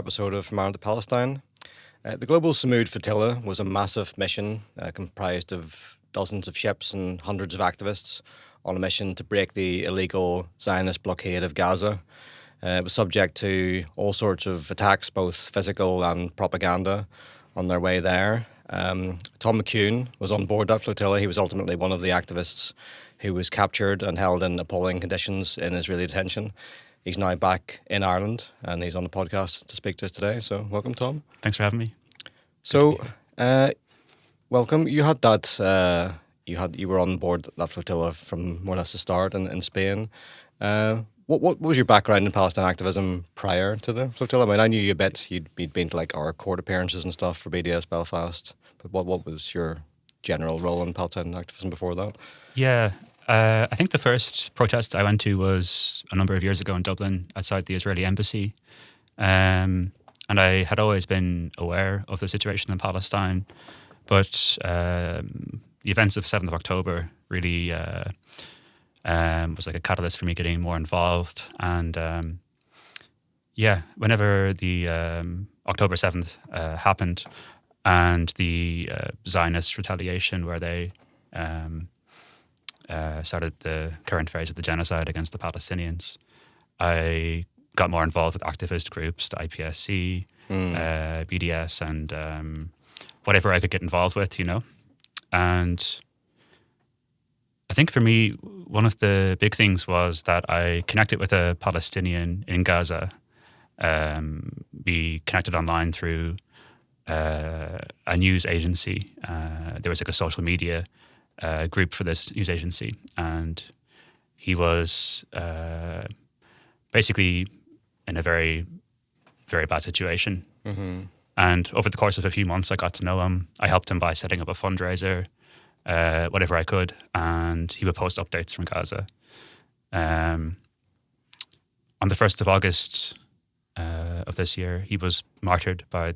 episode of From Ireland to Palestine. The Global Samud Flotilla was a massive mission comprised of dozens of ships and hundreds of activists on a mission to break the illegal Zionist blockade of Gaza. It was subject to all sorts of attacks, both physical and propaganda, on their way there. Tom McCune was on board that flotilla. He was ultimately one of the activists who was captured and held in appalling conditions in Israeli detention. He's now back in Ireland and he's on the podcast to speak to us today. So welcome, Tom. Thanks for having me. So, welcome. You had that. You were on board that flotilla from more or less the start in Spain. What was your background in Palestine activism prior to the flotilla? I mean, I knew you a bit. You'd been to like our court appearances and stuff for BDS Belfast. But what was your general role in Palestine activism before that? Yeah, I think the first protest I went to was a number of years ago in Dublin, outside the Israeli embassy. And I had always been aware of the situation in Palestine, but the events of 7th of October really was like a catalyst for me getting more involved. And whenever the October 7th happened and the Zionist retaliation where they started the current phase of the genocide against the Palestinians, I got more involved with activist groups, the IPSC, BDS, and whatever I could get involved with, And I think for me, one of the big things was that I connected with a Palestinian in Gaza. We connected online through a news agency. There was like a social media group for this news agency, and he was basically in a very, very bad situation. Mm-hmm. And over the course of a few months, I got to know him. I helped him by setting up a fundraiser, whatever I could, and he would post updates from Gaza. On the 1st of August of this year, he was martyred by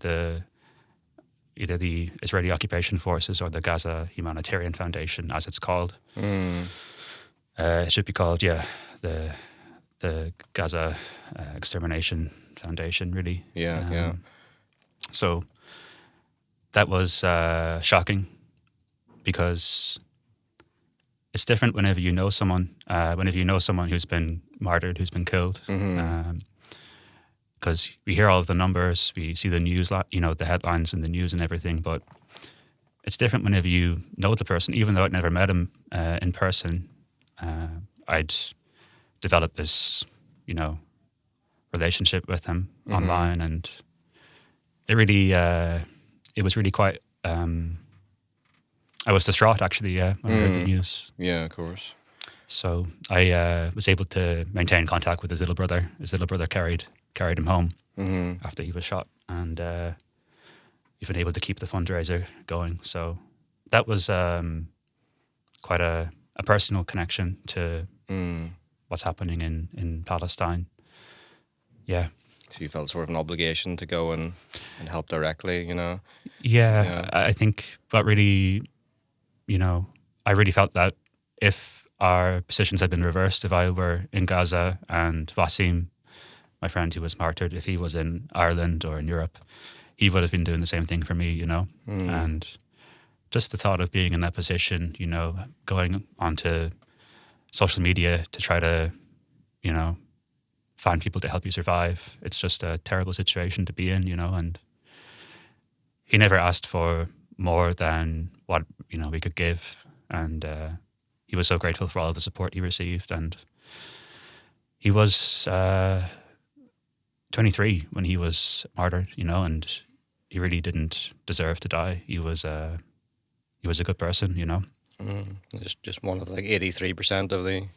either the Israeli occupation forces or the Gaza Humanitarian Foundation, as it's called. It should be called, the Gaza Extermination Foundation, really. Yeah. So that was shocking, because it's different whenever you know someone, who's been martyred, who's been killed. Because we hear all of the numbers, we see the news, the headlines in the news and everything, but it's different whenever you know the person. Even though I'd never met him in person, I'd developed this, relationship with him online, and it really, it was really quite. I was distraught, actually, when I heard the news. Yeah, of course. So I was able to maintain contact with his little brother. His little brother carried him home after he was shot, and we've been able to keep the fundraiser going. So that was quite a personal connection to what's happening in Palestine. Yeah. So you felt sort of an obligation to go and help directly, Yeah, I think that really, I really felt that if our positions had been reversed, if I were in Gaza and Wasim, my friend who was martyred, if he was in Ireland or in Europe, he would have been doing the same thing for me, And just the thought of being in that position, going onto social media to try to, find people to help you survive. It's just a terrible situation to be in, and he never asked for more than what, we could give. And he was so grateful for all of the support he received. And he was 23 when he was martyred, and he really didn't deserve to die. He was a good person, Just one of like 83% of the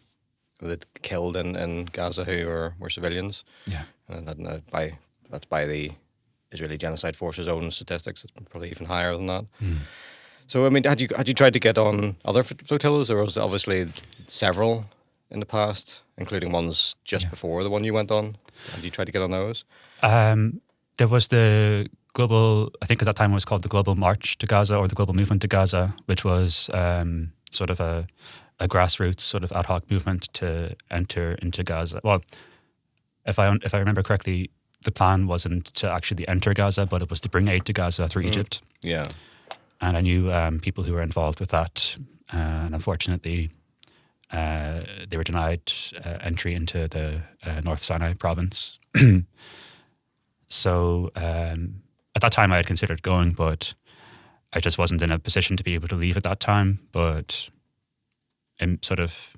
killed in Gaza who were civilians. Yeah, and that's by the Israeli Genocide Force's own statistics. It's probably even higher than that. So I mean, had you tried to get on other flotillas? There was obviously several in the past, including ones just before the one you went on. Had you tried to get on those? There was the global, I think at that time it was called the Global March to Gaza, or the Global Movement to Gaza, which was sort of a grassroots sort of ad hoc movement to enter into Gaza. Well, if I remember correctly, the plan wasn't to actually enter Gaza, but it was to bring aid to Gaza through Egypt. Yeah. And I knew people who were involved with that. And unfortunately, they were denied entry into the North Sinai province. So at that time I had considered going, but I just wasn't in a position to be able to leave at that time. But I sort of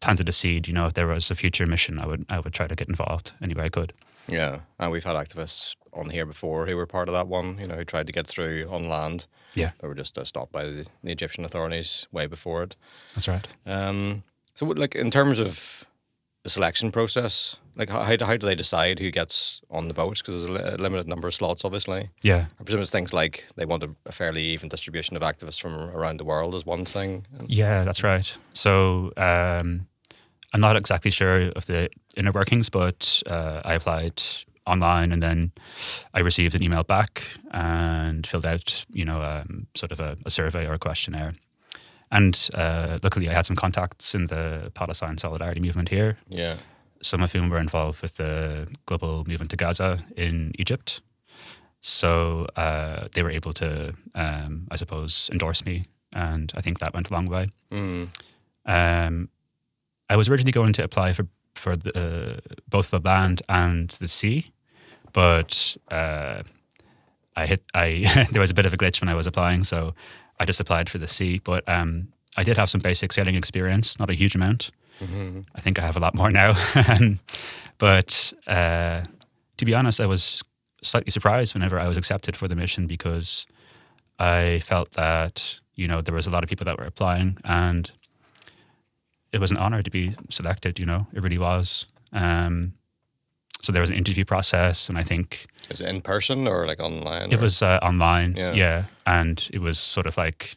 planted a seed, you know, if there was a future mission, I would try to get involved any way I could. Yeah, and we've had activists on here before who were part of that one, you know, who tried to get through on land. Yeah. They were just stopped by the Egyptian authorities way before it. That's right. So, like, in terms of the selection process, like, how do they decide who gets on the boats? Because there's a limited number of slots, obviously. Yeah. I presume it's things like they want a fairly even distribution of activists from around the world is one thing. Yeah, that's right. So I'm not exactly sure of the inner workings, but I applied online and then I received an email back and filled out, you know, sort of a survey or a questionnaire. And luckily I had some contacts in the Palestine solidarity movement here. Yeah. Some of whom were involved with the global movement to Gaza in Egypt. So they were able to, I suppose, endorse me. And I think that went a long way. I was originally going to apply for both the land and the sea, but there was a bit of a glitch when I was applying, so I just applied for the sea. But I did have some basic sailing experience, not a huge amount. Mm-hmm. I think I have a lot more now. But to be honest, I was slightly surprised whenever I was accepted for the mission, because I felt that, you know, there was a lot of people that were applying, and it was an honor to be selected, you know, it really was. So there was an interview process, and I think... Is it in person or like online? It was online, yeah. And it was sort of like,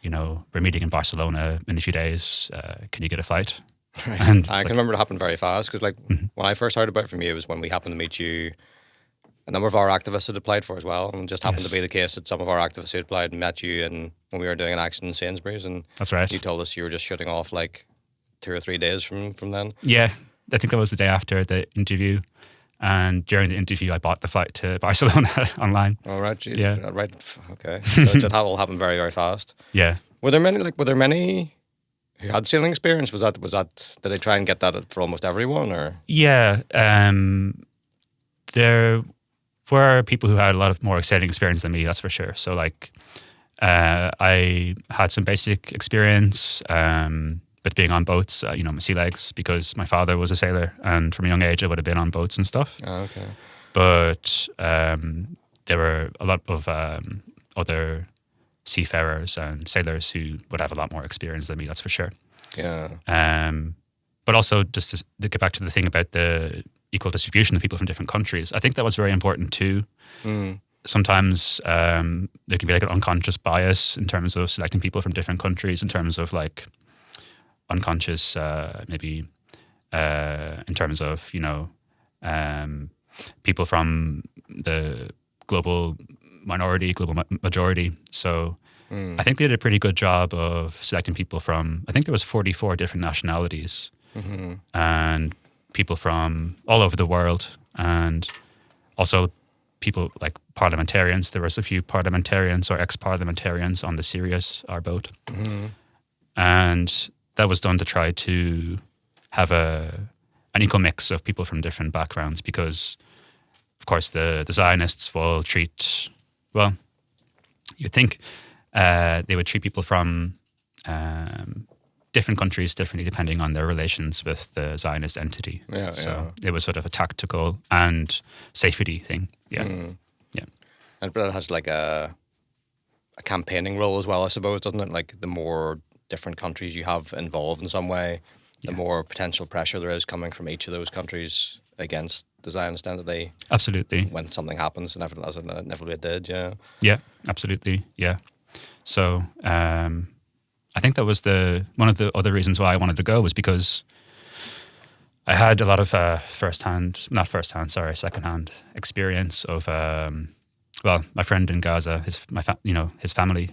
you know, we're meeting in Barcelona in a few days, can you get a flight? Right. And I can remember it happened very fast, because like when I first heard about it from you, it was when we happened to meet you. A number of our activists had applied for as well, and it just happened to be the case that some of our activists who had applied met you and when we were doing an action in Sainsbury's, and that's right. You told us you were just shooting off like 2 or 3 days from then. Yeah, I think that was the day after the interview, and during the interview I bought the flight to Barcelona online. Oh right, geez. Yeah, right. Okay, so it all happened very, very fast. Yeah. Were there many who had sailing experience? Was that did they try and get that for almost everyone, or? Yeah, there were people who had a lot of more sailing experience than me, that's for sure. So like, I had some basic experience with being on boats, you know, my sea legs, because my father was a sailor, and from a young age I would have been on boats and stuff. Oh, okay. But there were a lot of other seafarers and sailors who would have a lot more experience than me, that's for sure. Yeah. But also, just to get back to the thing about the equal distribution of people from different countries, I think that was very important too. Sometimes there can be like an unconscious bias in terms of selecting people from different countries, in terms of like unconscious, maybe in terms of, you know, people from the global minority, global majority. So I think they did a pretty good job of selecting people from, I think there was 44 different nationalities, and people from all over the world, and also people like parliamentarians. There was a few parliamentarians or ex-parliamentarians on the Sirius, our boat. And that was done to try to have an equal mix of people from different backgrounds, because of course the Zionists will treat, well, you'd think they would treat people from different countries differently depending on their relations with the Zionist entity. Yeah, so it was sort of a tactical and safety thing. Yeah. Yeah. And but it has like a campaigning role as well, I suppose, doesn't it? Like the more different countries you have involved in some way, the more potential pressure there is coming from each of those countries against the Zionist entity. Absolutely. When something happens, and as it inevitably did, yeah. Yeah, absolutely, yeah. So I think that was one of the other reasons why I wanted to go, was because I had a lot of secondhand experience of, well, my friend in Gaza, his family,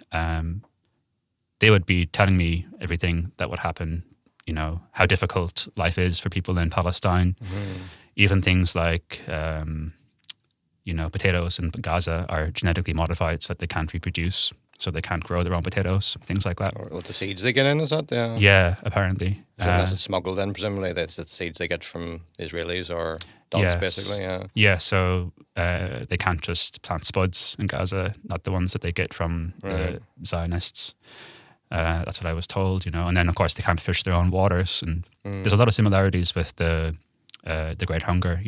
they would be telling me everything that would happen how difficult life is for people in Palestine. Even things like, potatoes in Gaza are genetically modified so that they can't reproduce, so they can't grow their own potatoes, things like that. Or with the seeds they get in, is that? Yeah. Yeah, apparently. So unless it's smuggled in, presumably that's the seeds they get from Israelis or dogs, basically. Yeah. Yeah, so they can't just plant spuds in Gaza, not the ones that they get from the Zionists. That's what I was told, And then, of course, they can't fish their own waters. And there's a lot of similarities with the Great Hunger,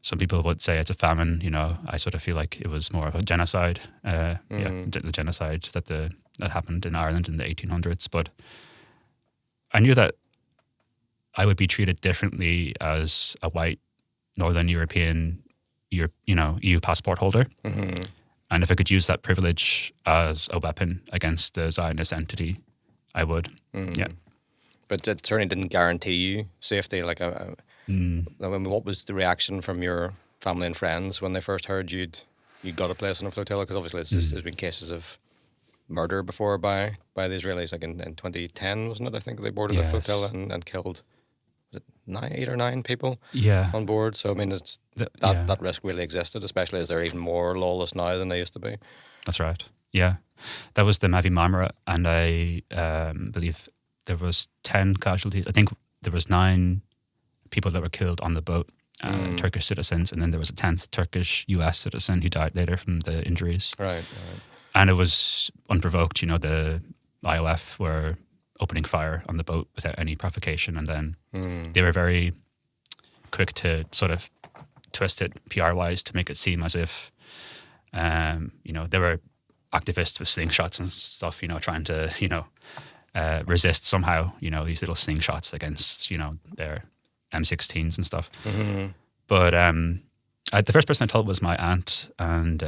some people would say it's a famine, I sort of feel like it was more of a genocide, the genocide that happened in Ireland in the 1800s. But I knew that I would be treated differently as a white Northern European, EU passport holder. And if I could use that privilege as a weapon against the Zionist entity, I would. Yeah. But it certainly didn't guarantee you safety. Like, what was the reaction from your family and friends when they first heard you got a place on a flotilla? Because obviously there's been cases of murder before by the Israelis, like in 2010, wasn't it? I think they boarded a flotilla and killed 8 or 9 people on board. So I mean, that risk really existed, especially as they're even more lawless now than they used to be. That's right. Yeah, that was the Mavi Marmara, and I believe there was 10 casualties. I think there was 9 people that were killed on the boat, Turkish citizens, and then there was a 10th Turkish US citizen who died later from the injuries. Right. And it was unprovoked. The IOF were opening fire on the boat without any provocation, and then they were very quick to sort of twist it PR-wise to make it seem as if, there were activists with slingshots and stuff, trying to, resist somehow, these little slingshots against, their M16s and stuff. But the first person I told was my aunt, and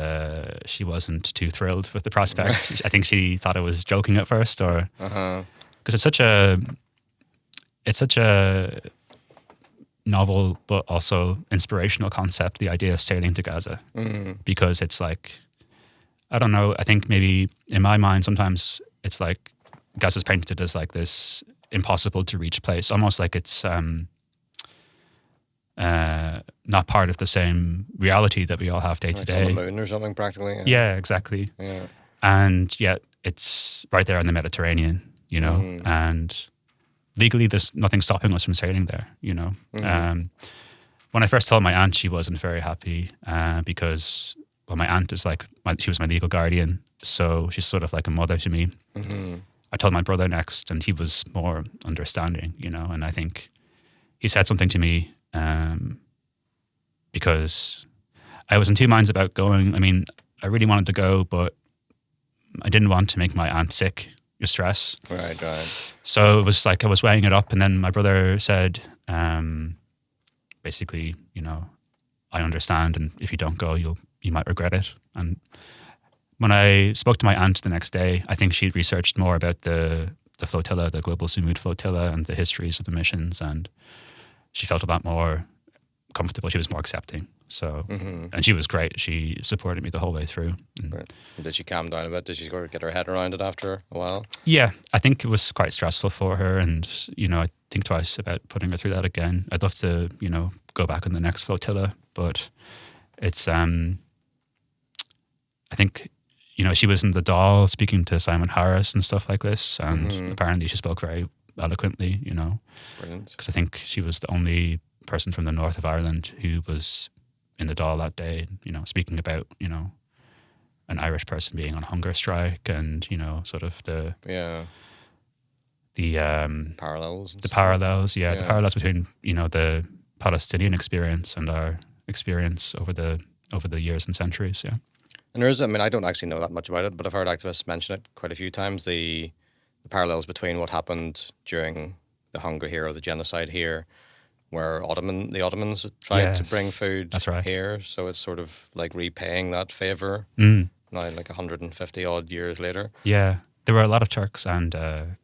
she wasn't too thrilled with the prospect. I think she thought I was joking at first, or because it's such a novel but also inspirational concept, the idea of sailing to Gaza, because it's like, I don't know, I think maybe in my mind sometimes it's like Gaza's painted as like this impossible to reach place, almost like it's not part of the same reality that we all have day to day. On the moon or something, practically. Yeah, exactly. Yeah. And yet it's right there in the Mediterranean, and legally there's nothing stopping us from sailing there, When I first told my aunt, she wasn't very happy because, well, my aunt is she was my legal guardian, so she's sort of like a mother to me. I told my brother next, and he was more understanding, and I think he said something to me because I was in two minds about going. I mean, I really wanted to go, but I didn't want to make my aunt sick or stress. Right. So it was like I was weighing it up, and then my brother said, basically, I understand, and if you don't go, you might regret it. And when I spoke to my aunt the next day, I think she'd researched more about the flotilla, the Global Samud Flotilla, and the histories of the missions, and she felt a lot more comfortable. She was more accepting. So, and she was great. She supported me the whole way through. Right. Did she calm down a bit? Did she get her head around it after a while? Yeah, I think it was quite stressful for her, and I think twice about putting her through that again. I'd love to, go back on the next flotilla, but it's I think she was in the Dáil speaking to Simon Harris and stuff like this, and apparently she spoke very eloquently. Brilliant. Because I think she was the only person from the north of Ireland who was in the Dáil that day, speaking about, an Irish person being on hunger strike, and, sort of the parallels. The parallels between, the Palestinian experience and our experience over the years and centuries, yeah. And there is, I don't actually know that much about it, but I've heard activists mention it quite a few times, the parallels between what happened during the hunger here or the genocide here, where the Ottomans tried to bring food here. So it's sort of like repaying that favour now, like 150 odd years later. Yeah, there were a lot of Turks and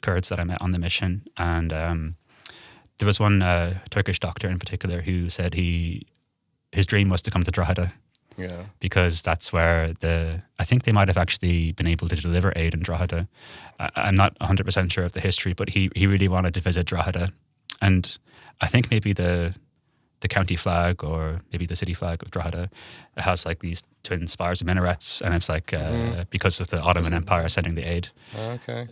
Kurds that I met on the mission, and there was one Turkish doctor in particular who said his dream was to come to Drogheda. because that's where I think they might have actually been able to deliver aid in Drogheda. I'm not 100% sure of the history, but he really wanted to visit Drogheda. And I think maybe the county flag or maybe the city flag of Drogheda, it has like these twin spires and minarets, and it's like because of the Ottoman Empire sending the aid. Okay.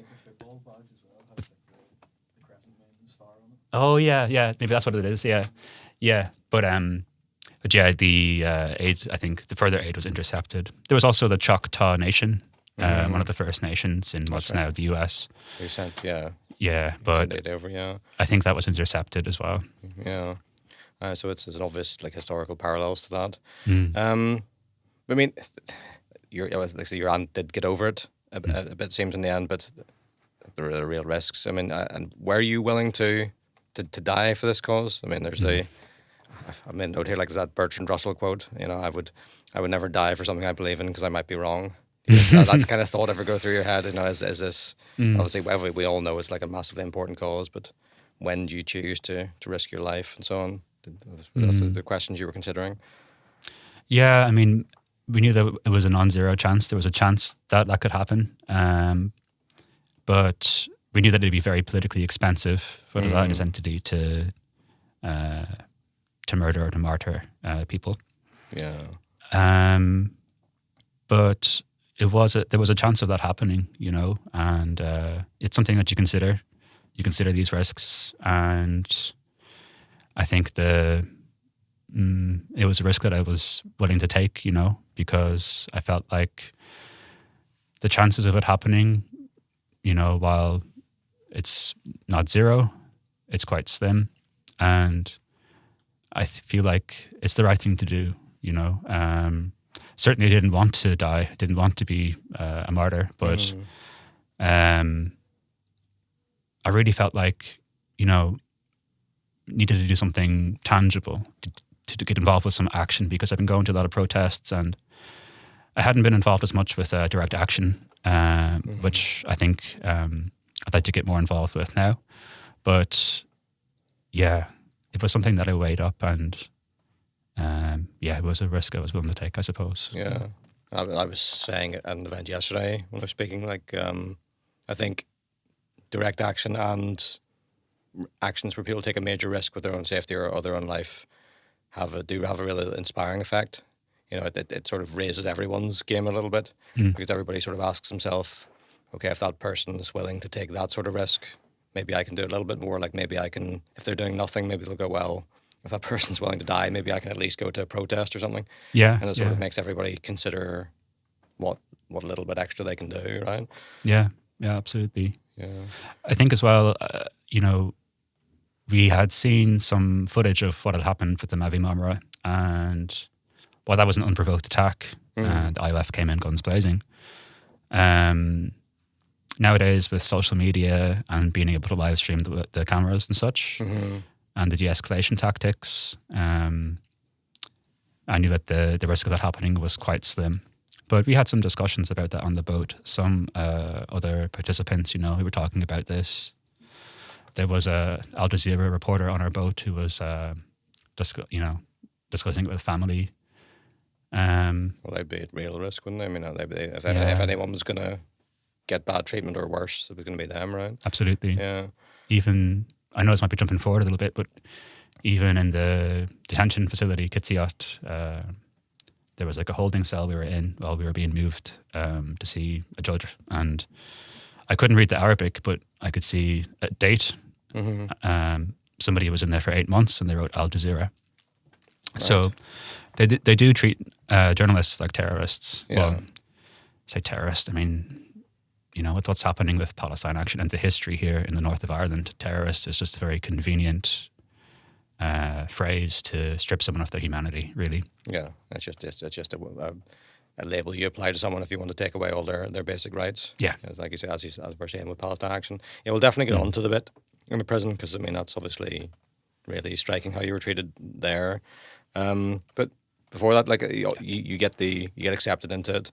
Oh yeah, maybe that's what it is. Yeah. But yeah, the aid. I think the further aid was intercepted. There was also the Choctaw Nation, one of the First Nations in what's now the U.S. They sent, Yeah, but aid over, I think that was intercepted as well. Yeah. So it's an obvious like historical parallels to that. Mm. I mean, your aunt did get over it a bit, seems in the end, but there are real risks. I mean, and were you willing to die for this cause? I mean, there's I made a note here, like that Bertrand Russell quote. I would never die for something I believe in because I might be wrong. That's kind of thought ever go through your head. Is this obviously we all know it's like a massively important cause, but when do you choose to risk your life and so on? That's the questions you were considering. Yeah, I mean, we knew that it was a non-zero chance. There was a chance that could happen, but we knew that it'd be very politically expensive for the Zionist entity to murder or to martyr people. Yeah. But there was a chance of that happening, and it's something that you consider. You consider these risks, and I think it was a risk that I was willing to take, because I felt like the chances of it happening, while it's not zero, it's quite slim, and I feel like it's the right thing to do. Certainly didn't want to die, didn't want to be a martyr, but I really felt like, needed to do something tangible to get involved with some action, because I've been going to a lot of protests and I hadn't been involved as much with direct action, which I think I'd like to get more involved with now. But yeah, it was something that I weighed up, and it was a risk I was willing to take, I suppose. Yeah. I was saying at an event yesterday when I was speaking, like, I think direct action and actions where people take a major risk with their own safety or their own life do have a really inspiring effect. It sort of raises everyone's game a little bit, because everybody sort of asks himself, okay, if that person is willing to take that sort of risk, maybe I can do it a little bit more. Like maybe I can, if they're doing nothing, maybe they'll go, well, if that person's willing to die, maybe I can at least go to a protest or something. Yeah. And it sort of makes everybody consider what a little bit extra they can do, right? Yeah, absolutely. Yeah. I think as well, we had seen some footage of what had happened with the Mavi Marmara, and while that was an unprovoked attack, and the IOF came in guns blazing. Nowadays, with social media and being able to live stream the cameras and such, and the de-escalation tactics, I knew that the risk of that happening was quite slim. But we had some discussions about that on the boat. Some other participants, who were talking about this. There was a Al Jazeera reporter on our boat who was, discussing it with family. Well, they'd be at real risk, wouldn't they? I mean, if anyone was going to get bad treatment or worse, it was going to be them, right? Absolutely. Yeah. Even, I know this might be jumping forward a little bit, but even in the detention facility, Kitsiat, there was like a holding cell we were in while we were being moved to see a judge. And I couldn't read the Arabic, but I could see a date. Somebody was in there for 8 months, and they wrote Al Jazeera. Right. So they do treat journalists like terrorists. Yeah. Well, say terrorist, I mean, with what's happening with Palestine action and the history here in the north of Ireland, terrorist is just a very convenient phrase to strip someone of their humanity, really. Yeah, it's just a label you apply to someone if you want to take away all their basic rights. Yeah. Like you say, as we're saying with Palestine action. Yeah, we'll definitely get on to the bit in the prison, because, I mean, that's obviously really striking how you were treated there. But before that, like, you get accepted into it.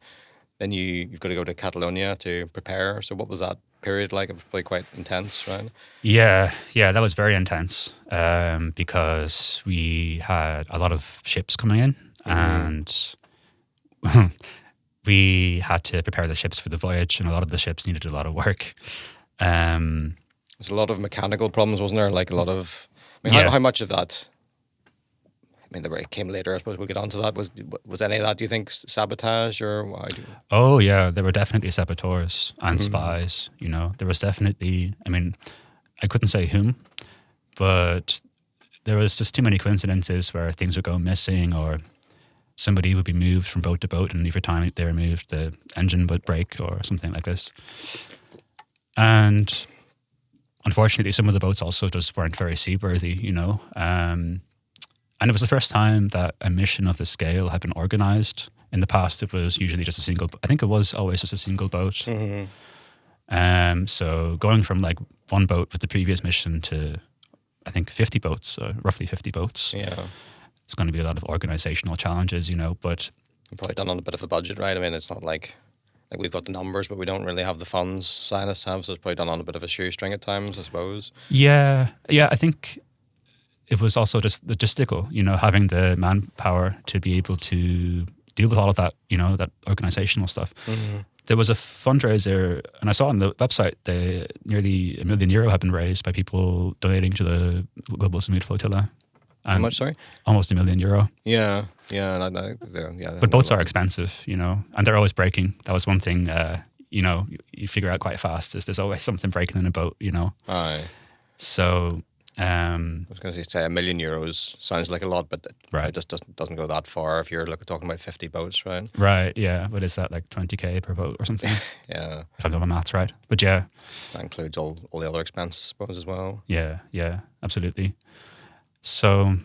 Then you've got to go to Catalonia to prepare. So what was that period like? It was probably quite intense, right? Yeah, that was very intense, because we had a lot of ships coming in, and we had to prepare the ships for the voyage, and a lot of the ships needed a lot of work. There's a lot of mechanical problems, wasn't there? Like a lot of. I mean, Yeah. how much of that? I mean, it came later. I suppose we'll get onto that. Was any of that? Do you think sabotage or why? Oh yeah, there were definitely saboteurs and spies. You know, there was definitely. I mean, I couldn't say whom, but there was just too many coincidences where things would go missing, or somebody would be moved from boat to boat, and every time they were moved, the engine would break or something like this. And unfortunately, some of the boats also just weren't very seaworthy. You know. And it was the first time that a mission of this scale had been organized. In the past, it was usually just a single. I think it was always just a single boat. So going from like one boat with the previous mission to, I think, 50 boats, roughly 50 boats. Yeah, It's going to be a lot of organizational challenges, you know. But probably done on a bit of a budget, right? I mean, it's not like we've got the numbers, but we don't really have the funds Zionists have, so it's probably done on a bit of a shoestring at times, I suppose. yeah, I think it was also just logistical, you know, having the manpower to be able to deal with all of that, you know, that organizational stuff. There was a fundraiser, and I saw on the website nearly €1 million had been raised by people donating to the Global Samud Flotilla. How much, sorry? Almost €1 million. Yeah. But boats are expensive, you know, and they're always breaking. That was one thing, you know, you figure out quite fast is there's always something breaking in a boat, you know. Aye. So I was going to say €1 million sounds like a lot, but Right. it just doesn't go that far if you're talking about 50 boats, right? right, yeah. What is that, like 20K per boat or something? Yeah, If I'm doing my maths right. But yeah, that includes all the other expenses, I suppose, as well. yeah, absolutely. So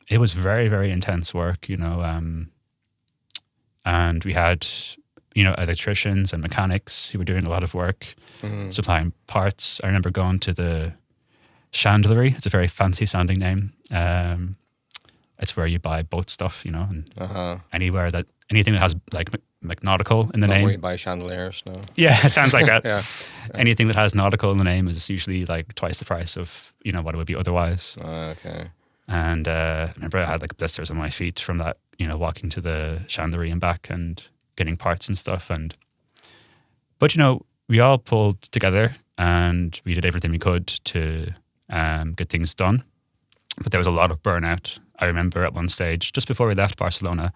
it was very, very intense work, you know, and we had, you know, electricians and mechanics who were doing a lot of work, supplying parts. I remember going to the Chandlery. It's a very fancy sounding name. It's where you buy boat stuff, you know, and anything that has like nautical in the Not name. where you buy chandeliers, no. Yeah, it sounds like that. Yeah. Anything that has nautical in the name is usually like twice the price of, you know, what it would be otherwise. Okay. And I remember I had like blisters on my feet from that, you know, walking to the chandlery and back and getting parts and stuff. But you know, we all pulled together and we did everything we could to get things done. But there was a lot of burnout. I remember at one stage, just before we left Barcelona,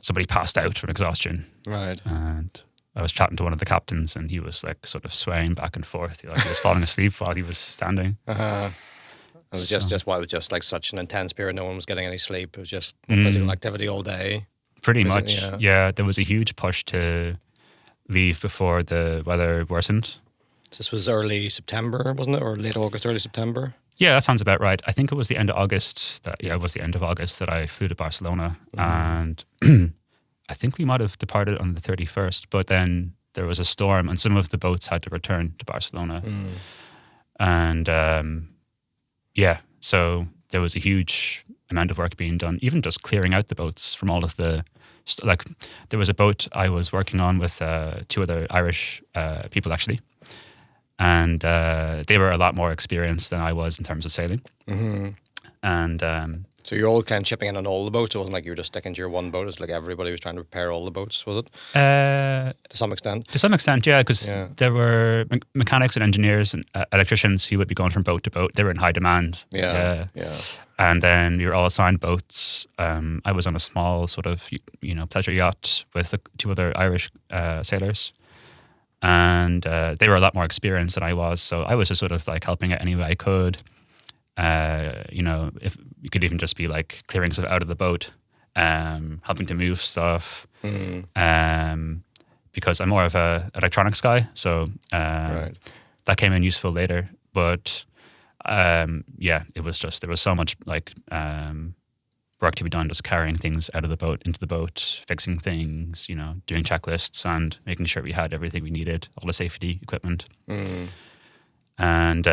somebody passed out from exhaustion. Right. And I was chatting to one of the captains, and he was like sort of swaying back and forth. Like he was falling asleep while he was standing. It was just like such an intense period. No one was getting any sleep. It was just physical activity all day. Pretty much, yeah. There was a huge push to leave before the weather worsened. This was early September, wasn't it? Or late August, early September? Yeah, that sounds about right. I think it was the end of August. It was the end of August that I flew to Barcelona. And I think we might have departed on the 31st, but then there was a storm and some of the boats had to return to Barcelona. And so there was a huge amount of work being done, even just clearing out the boats from all of the, like there was a boat I was working on with 2 other Irish people actually. And they were a lot more experienced than I was in terms of sailing. And so you're all kind of chipping in on all the boats. It wasn't like you were just sticking to your one boat. It's like everybody was trying to repair all the boats, was it? to some extent. To some extent, yeah, because there were mechanics and engineers and electricians who would be going from boat to boat. They were in high demand. Yeah. And then you're all assigned boats. I was on a small sort of, you know, pleasure yacht with 2 other Irish sailors. And they were a lot more experienced than I was. So I was just sort of like helping it any way I could. You know, if you could even just be like clearing stuff out of the boat, helping to move stuff. Because I'm more of a electronics guy. So that came in useful later. But it was just, there was so much like work to be done just carrying things out of the boat into the boat, fixing things, you know, doing checklists and making sure we had everything we needed, all the safety equipment. And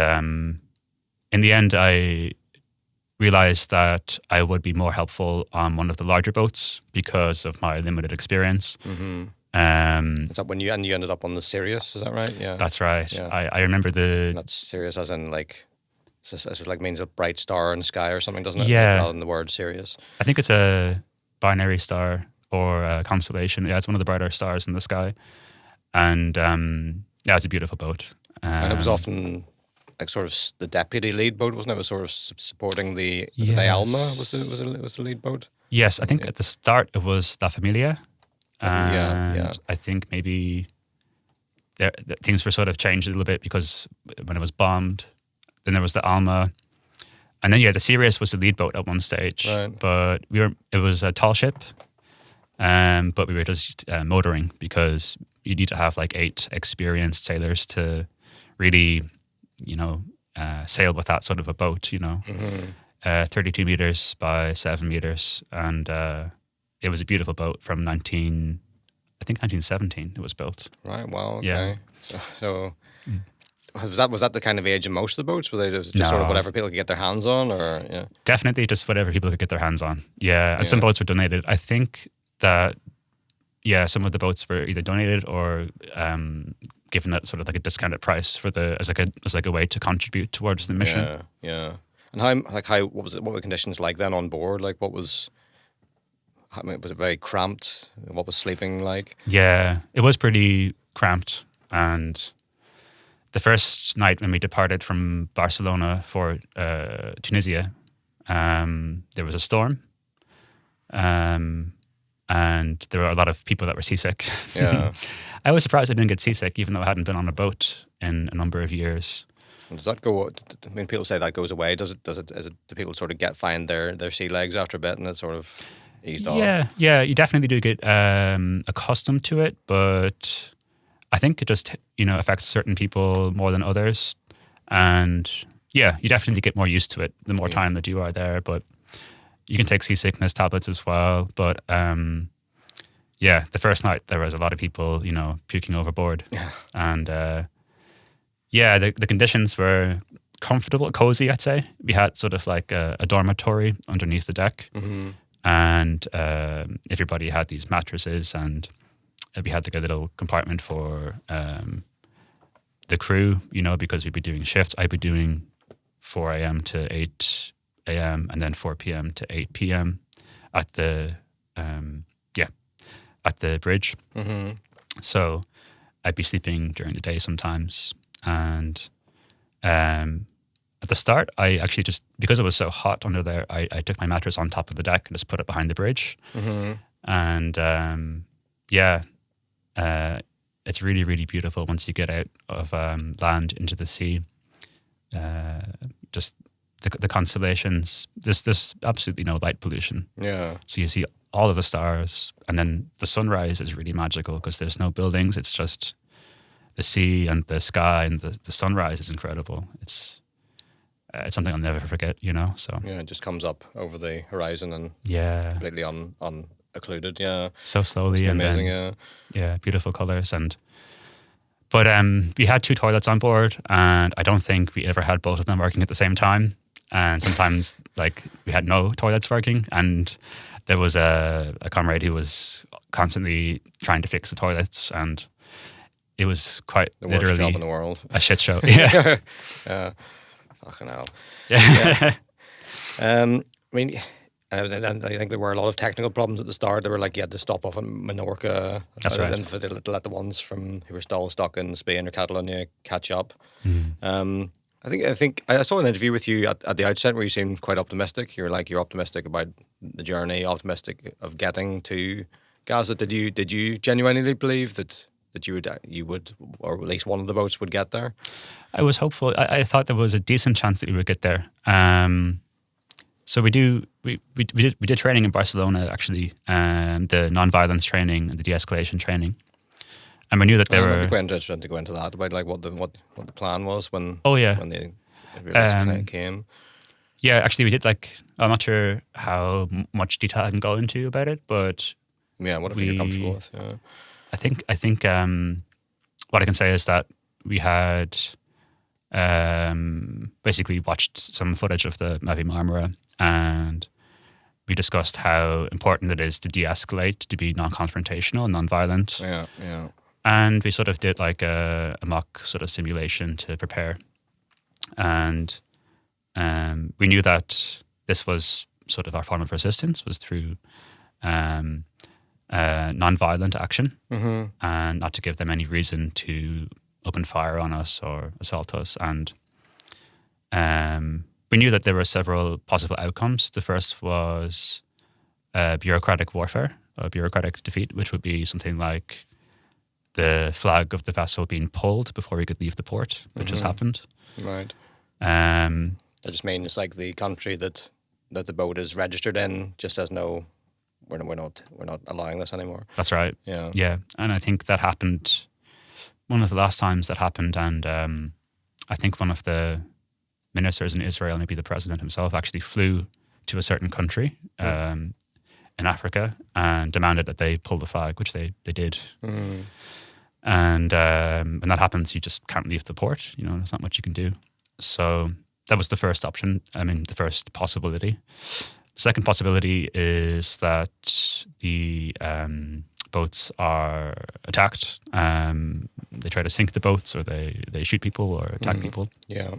in the end, I realized that I would be more helpful on one of the larger boats because of my limited experience. Is that when you ended up on the Sirius? Is that right? Yeah, that's right. Yeah. I remember that's Sirius as in like. It like means a bright star in the sky or something, doesn't it? Yeah. Rather than the word Sirius. I think it's a binary star, or constellation. Yeah, it's one of the brighter stars in the sky. And yeah, it's a beautiful boat. And it was often like sort of the deputy lead boat, wasn't it? It was sort of supporting the was it the Yes. Alma was the lead boat? Yes, I think at the start it was La Familia. Yeah. And I think maybe things were sort of changed a little bit because when it was bombed, then there was the Alma. And then, the Sirius was the lead boat at one stage. Right. But it was a tall ship, but we were just motoring because you need to have like 8 experienced sailors to really, sail with that sort of a boat, 32 meters by 7 meters. And it was a beautiful boat from 1917 it was built. Right. Wow. Okay. Yeah. So was that the kind of age of most of the boats? Were they just No. sort of whatever people could get their hands on, or yeah? Definitely just whatever people could get their hands on. Yeah, and some boats were donated. I think that, some of the boats were either donated or given at sort of like a discounted price for as a way to contribute towards the mission. Yeah. And what was it? What were the conditions like then on board? Like was it very cramped? What was sleeping like? Yeah, it was pretty cramped. And the first night when we departed from Barcelona for Tunisia, there was a storm. And there were a lot of people that were seasick. Yeah. I was surprised I didn't get seasick, even though I hadn't been on a boat in a number of years. And does that go? I mean, people say that goes away. Do people sort of find their sea legs after a bit, and it sort of eased off? Yeah, you definitely do get accustomed to it, but I think it just affects certain people more than others, and you definitely get more used to it the more time that you are there. But you can take seasickness tablets as well. But the first night there was a lot of people puking overboard, and the conditions were comfortable, cozy. I'd say we had sort of like a dormitory underneath the deck. Mm-hmm. And everybody had these mattresses, and we had like a little compartment for the crew, because we'd be doing shifts. I'd be doing 4 a.m. to 8 a.m. and then 4 p.m. to 8 p.m. at the bridge. Mm-hmm. So I'd be sleeping during the day sometimes, and at the start, I actually just, because it was so hot under there, I took my mattress on top of the deck and just put it behind the bridge. Mm-hmm. And it's really, really beautiful once you get out of land into the sea. Just the constellations, there's absolutely no light pollution. Yeah. So you see all of the stars, and then the sunrise is really magical because there's no buildings. It's just the sea and the sky, and the sunrise is incredible. It's something I'll never forget, so. Yeah, it just comes up over the horizon and completely unoccluded, So slowly. It's and amazing, then, beautiful colours. But we had 2 toilets on board, and I don't think we ever had both of them working at the same time. And sometimes, we had no toilets working, and there was a comrade who was constantly trying to fix the toilets, and it was quite the worst literally job in the world. a shit show. Yeah. Yeah. Fucking hell. Yeah. I mean, I think there were a lot of technical problems at the start. They were like you had to stop off in Menorca. That's right. And to let the ones who were still stuck in Spain or Catalonia catch up. Mm. I think I saw an interview with you at the outset where you seemed quite optimistic. You're optimistic about the journey, optimistic of getting to Gaza. Did you genuinely believe that you would, or at least one of the boats would get there? I was hopeful. I thought there was a decent chance that we would get there. So we did training in Barcelona, actually, the non-violence training and the de-escalation training, and we knew that there were. I'd be quite interested to go into that about what the plan was when. Oh yeah. When the realists came. Yeah, actually, we did I'm not sure how much detail I can go into about it, but whatever you're comfortable with. Yeah. I think what I can say is that we had basically watched some footage of the Mavi Marmara, and we discussed how important it is to de-escalate, to be non-confrontational and non-violent. Yeah, yeah. And we sort of did a mock sort of simulation to prepare, and we knew that this was sort of our form of resistance was through non-violent action and not to give them any reason to open fire on us or assault us. And we knew that there were several possible outcomes. The first was bureaucratic warfare, a bureaucratic defeat, which would be something like the flag of the vessel being pulled before we could leave the port, which has happened. Right. Um, That just means like the country that the boat is registered in just says no, we're not allowing this anymore. That's right. Yeah. Yeah, and I think that happened. One of the last times that happened, and I think one of the ministers in Israel, maybe the president himself, actually flew to a certain country in Africa and demanded that they pull the flag, which they did. And when that happens, you just can't leave the port. You know, there's not much you can do. So that was the first option. I mean, the first possibility. The second possibility is that the boats are attacked. They try to sink the boats, or they shoot people or attack people. Yeah.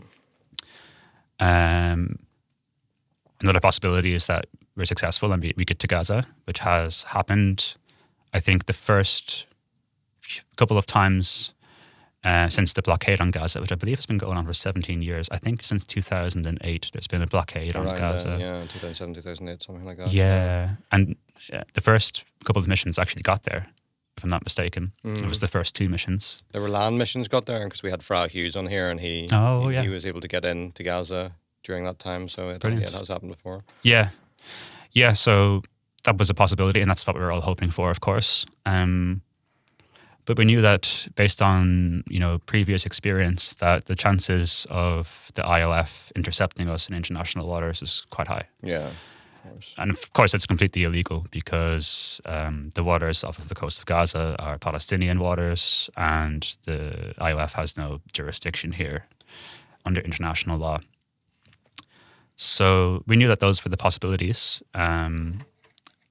Another possibility is that we're successful and we get to Gaza, which has happened, I think, the first couple of times since the blockade on Gaza, which I believe has been going on for 17 years. I think since 2008, there's been a blockade on Gaza. Yeah, 2007, 2008, something like that. Yeah, and the first couple of missions actually got there, if I'm not mistaken. It was the first two missions. There were land missions got there because we had Fra Hughes on here, and he was able to get into Gaza during that time. So it has happened before. Yeah. So that was a possibility, and that's what we were all hoping for, of course. But we knew that based on previous experience, that the chances of the IOF intercepting us in international waters is quite high. Yeah, of course. And of course, it's completely illegal because the waters off of the coast of Gaza are Palestinian waters, and the IOF has no jurisdiction here under international law. So we knew that those were the possibilities.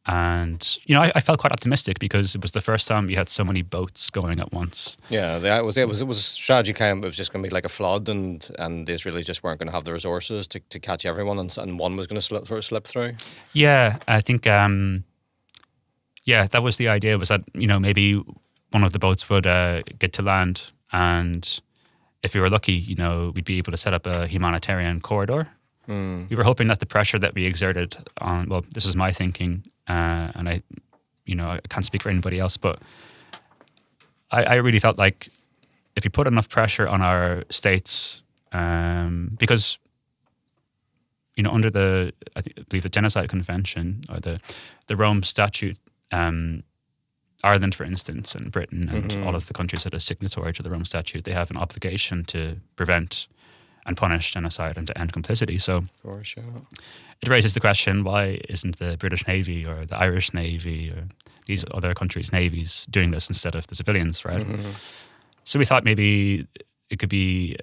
And I felt quite optimistic because it was the first time we had so many boats going at once. Yeah, it was a strategy kind of. It was just going to be like a flood, and the Israelis just weren't going to have the resources to catch everyone, and one was going to slip through. Yeah, I think that was the idea. Was that maybe one of the boats would get to land, and if we were lucky, we'd be able to set up a humanitarian corridor. We were hoping that the pressure that we exerted on, well, this is my thinking, and I can't speak for anybody else, but I really felt like if you put enough pressure on our states, because under I believe the Genocide Convention or the Rome Statute, Ireland, for instance, and Britain and all of the countries that are signatory to the Rome Statute, they have an obligation to prevent and punish genocide and to end complicity. So of course, yeah. It raises the question, why isn't the British Navy or the Irish Navy or these other countries' navies doing this instead of the civilians, right? So we thought maybe it could be,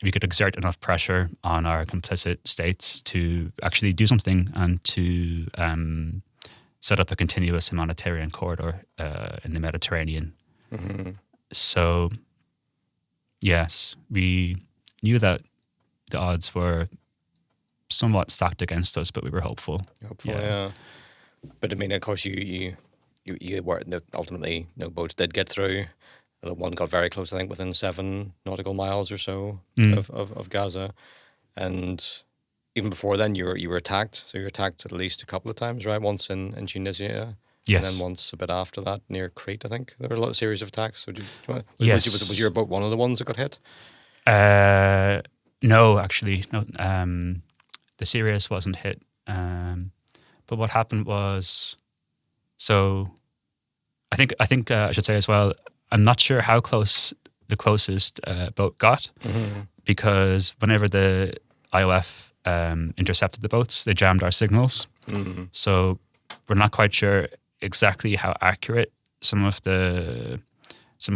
we could exert enough pressure on our complicit states to actually do something and to set up a continuous humanitarian corridor in the Mediterranean. So, yes, we knew that the odds were somewhat stacked against us, but we were hopeful. Yeah. But I mean, of course, you were ultimately no boats did get through. The one got very close, I think, within 7 nautical miles or so of Gaza, and even before then, you were attacked. So you were attacked at least a couple of times, right? Once in Tunisia. Yes. And then once a bit after that near Crete, I think. There were a lot of series of attacks. So was your boat one of the ones that got hit? No, actually. No. The Sirius wasn't hit. But what happened was, so I think I should say as well, I'm not sure how close the closest boat got, because whenever the IOF intercepted the boats, they jammed our signals. So we're not quite sure exactly how accurate some of the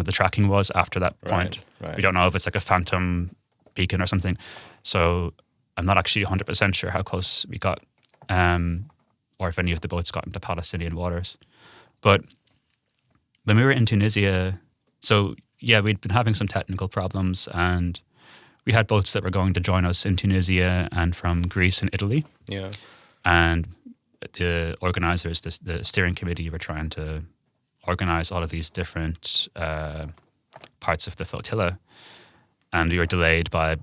tracking was after that point. Right. We don't know if it's like a phantom beacon or something. So I'm not actually 100% sure how close we got, or if any of the boats got into Palestinian waters. But when we were in Tunisia, so yeah, we'd been having some technical problems, and we had boats that were going to join us in Tunisia and from Greece and Italy. Yeah. And the organizers, the steering committee, were trying to organize all of these different parts of the flotilla. And we were delayed by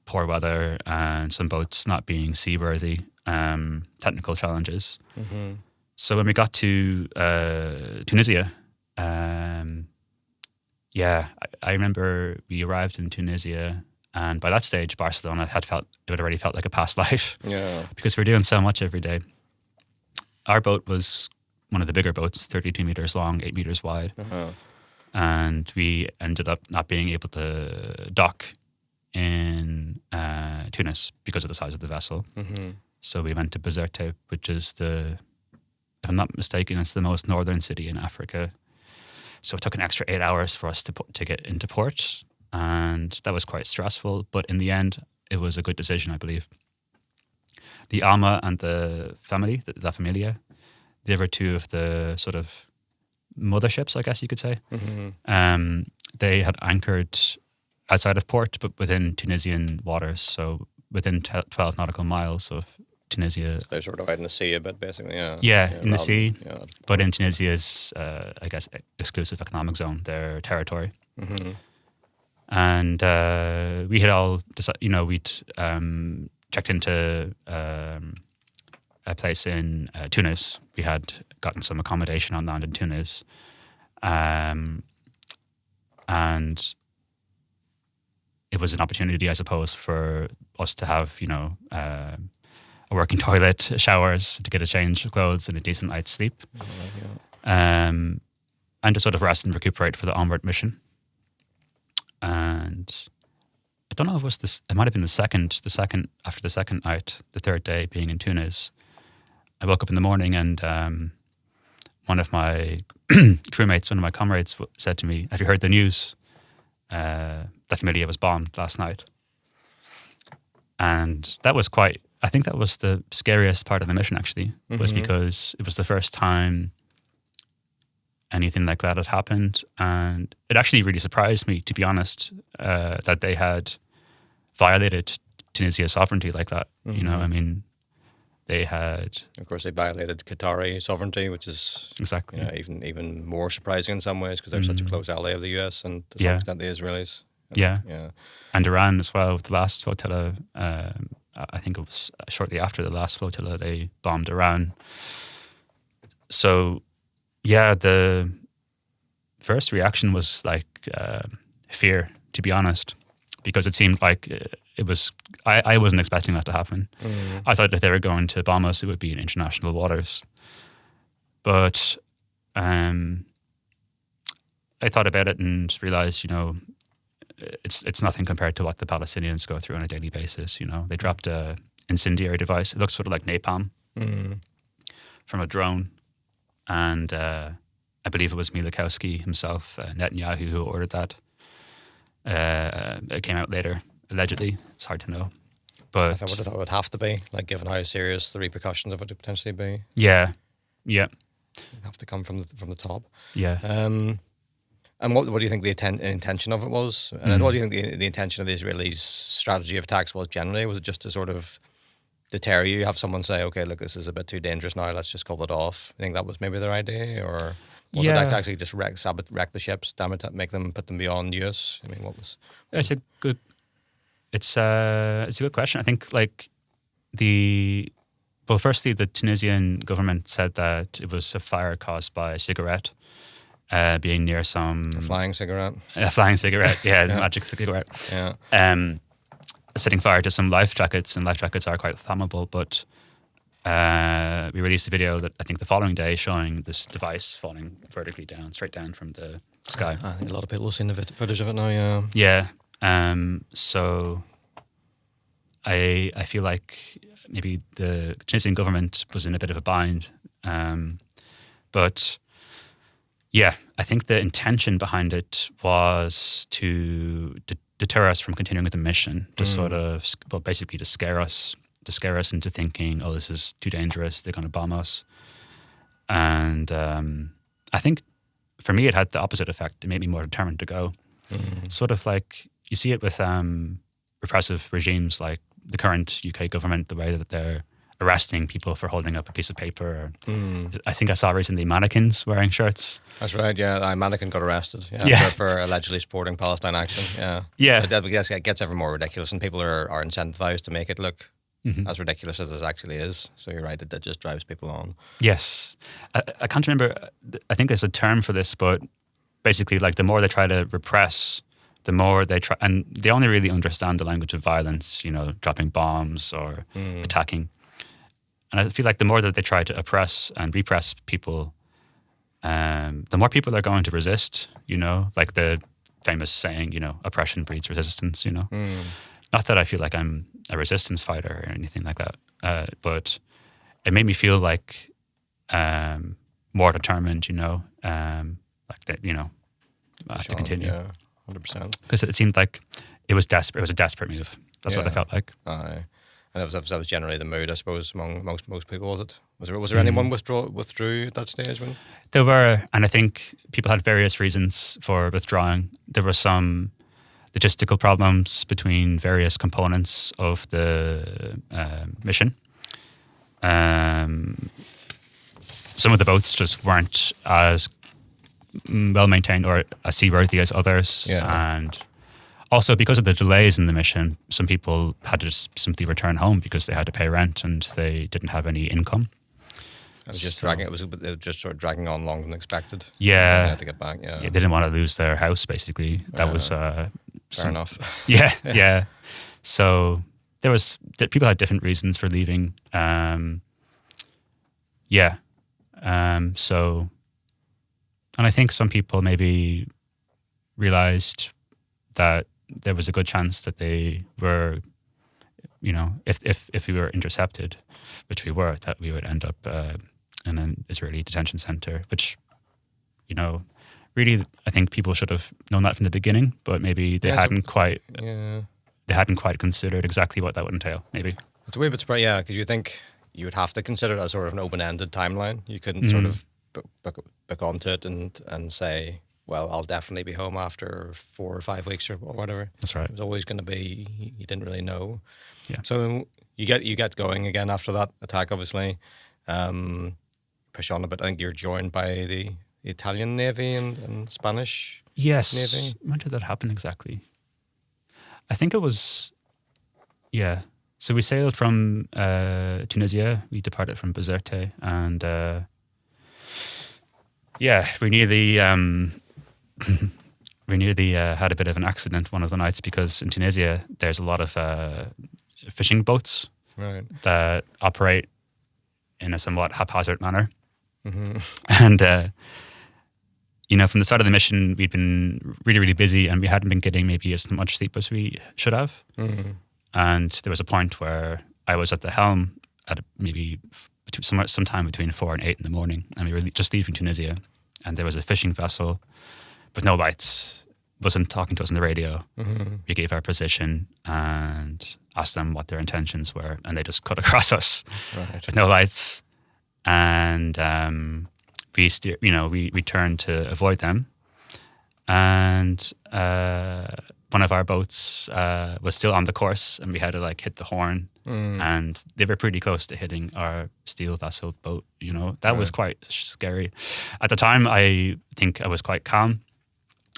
poor weather and some boats not being seaworthy, technical challenges. So when we got to Tunisia, I remember we arrived in Tunisia, and by that stage, Barcelona had already felt like a past life. Yeah. Because we're doing so much every day. Our boat was one of the bigger boats, 32 meters long, 8 meters wide. And we ended up not being able to dock in Tunis because of the size of the vessel. So we went to Bizerte, which is if I'm not mistaken, it's the most northern city in Africa. So it took an extra 8 hours for us to get into port, and that was quite stressful. But in the end, it was a good decision, I believe. The Alma and the family, La Familia, they were two of the sort of motherships, I guess you could say. They had anchored outside of port, but within Tunisian waters, so within 12 nautical miles of Tunisia. So they're sort of out in the sea a bit, basically, yeah. Yeah, in the sea, but in in Tunisia's, I guess, exclusive economic zone, their territory. And we had all decided, we'd checked into a place in Tunis. We had gotten some accommodation on land in Tunis. And it was an opportunity, I suppose, for us to have, a working toilet, showers, to get a change of clothes and a decent night's sleep. And to sort of rest and recuperate for the onward mission. And I don't know if it was this, it might have been the second after the second night, the third day being in Tunis. I woke up in the morning and one of my crewmates, one of my comrades said to me, "Have you heard the news? La Familia was bombed last night." And that was I think that was the scariest part of the mission, actually, was because it was the first time anything like that had happened. And it actually really surprised me, to be honest, that they had violated Tunisia's sovereignty like that. I mean, they had... Of course, they violated Qatari sovereignty, which is exactly even more surprising in some ways because they're such a close ally of the US and to some extent the Israelis. And Iran as well, with the last flotilla. I think it was shortly after the last flotilla, they bombed Iran. So, the first reaction was like fear, to be honest, because it seemed like it was. I wasn't expecting that to happen. I thought if they were going to bomb us, it would be in international waters. But I thought about it and realized, it's nothing compared to what the Palestinians go through on a daily basis. They dropped a incendiary device. It looks sort of like napalm from a drone. And I believe it was Milikowski himself, Netanyahu, who ordered that. It came out later, allegedly. It's hard to know. But I thought it would have to be, like, given how serious the repercussions of it would potentially be. Yeah. It'd have to come from the top. Yeah. And what do you think the intention of it was? And what do you think the intention of the Israelis' strategy of attacks was generally? Was it just to sort of deter you? Have someone say, okay, look, this is a bit too dangerous now, let's just call it off? You think that was maybe their idea? Or was it actually just wreck the ships, put them beyond use? I mean, what was... It's a good question. I think, firstly, the Tunisian government said that it was a fire caused by a cigarette. Being near some... A flying cigarette. A flying cigarette, the magic cigarette. Yeah. Setting fire to some life jackets, and life jackets are quite flammable, but we released a video that I think the following day showing this device falling vertically down, straight down from the sky. I think a lot of people have seen the footage of it now, yeah. Yeah. So I feel like maybe the Tunisian government was in a bit of a bind. But... yeah, I think the intention behind it was to deter us from continuing with the mission, to sort of, basically to scare us into thinking, oh, this is too dangerous, they're going to bomb us. And I think for me, it had the opposite effect. It made me more determined to go. Sort of like, you see it with repressive regimes like the current UK government, the way that they're arresting people for holding up a piece of paper. Or, I think I saw recently mannequins wearing shirts. That's right. Yeah, a mannequin got arrested. For allegedly supporting Palestine action. Yeah. Yeah. So it gets ever more ridiculous, and people are incentivized to make it look as ridiculous as it actually is. So you're right. That just drives people on. Yes, I can't remember. I think there's a term for this, but basically, like the more they try to repress, the more they try, and they only really understand the language of violence. Dropping bombs or attacking. And I feel like the more that they try to oppress and repress people, the more people are going to resist, like the famous saying, oppression breeds resistance, Not that I feel like I'm a resistance fighter or anything like that, but it made me feel like more determined, like that, to continue. Yeah, 100%. Because it seemed like it was desperate. It was a desperate move. That's what I felt like. And that was generally the mood, I suppose, among most people. Was it? Was there anyone withdrew at that stage? When there were, and I think people had various reasons for withdrawing. There were some logistical problems between various components of the mission. Some of the boats just weren't as well maintained or as seaworthy as others, and also, because of the delays in the mission, some people had to just simply return home because they had to pay rent and they didn't have any income. It was just dragging. It was just sort of dragging on longer than expected. Yeah, they had to get back. Yeah, they didn't want to lose their house. Basically, that was fair enough. Yeah. So people had different reasons for leaving. So, and I think some people maybe realized that there was a good chance that they were, if we were intercepted, which we were, that we would end up in an Israeli detention center, which, really, I think people should have known that from the beginning, but maybe they hadn't quite considered exactly what that would entail, maybe. It's a wee bit surprising, because you think you would have to consider it as sort of an open-ended timeline. You couldn't sort of book onto it and say, well, I'll definitely be home after 4 or 5 weeks or whatever. That's right. It was always going to be, you didn't really know. Yeah. So you get going again after that attack, obviously. Push on a bit. I think you're joined by the Italian Navy and Spanish Navy. When did that happen exactly? I think it was, So we sailed from Tunisia. We departed from Bizerte, and we nearly had a bit of an accident one of the nights, because in Tunisia there's a lot of fishing boats that operate in a somewhat haphazard manner. And from the start of the mission, we'd been really, really busy, and we hadn't been getting maybe as much sleep as we should have. And there was a point where I was at the helm at maybe sometime between 4 and 8 in the morning, and we were just leaving Tunisia, and there was a fishing vessel with no lights, wasn't talking to us on the radio. We gave our position and asked them what their intentions were, and they just cut across us with no lights. And we turned to avoid them, and one of our boats was still on the course, and we had to hit the horn, and they were pretty close to hitting our steel vessel boat. That was quite scary. At the time, I think I was quite calm,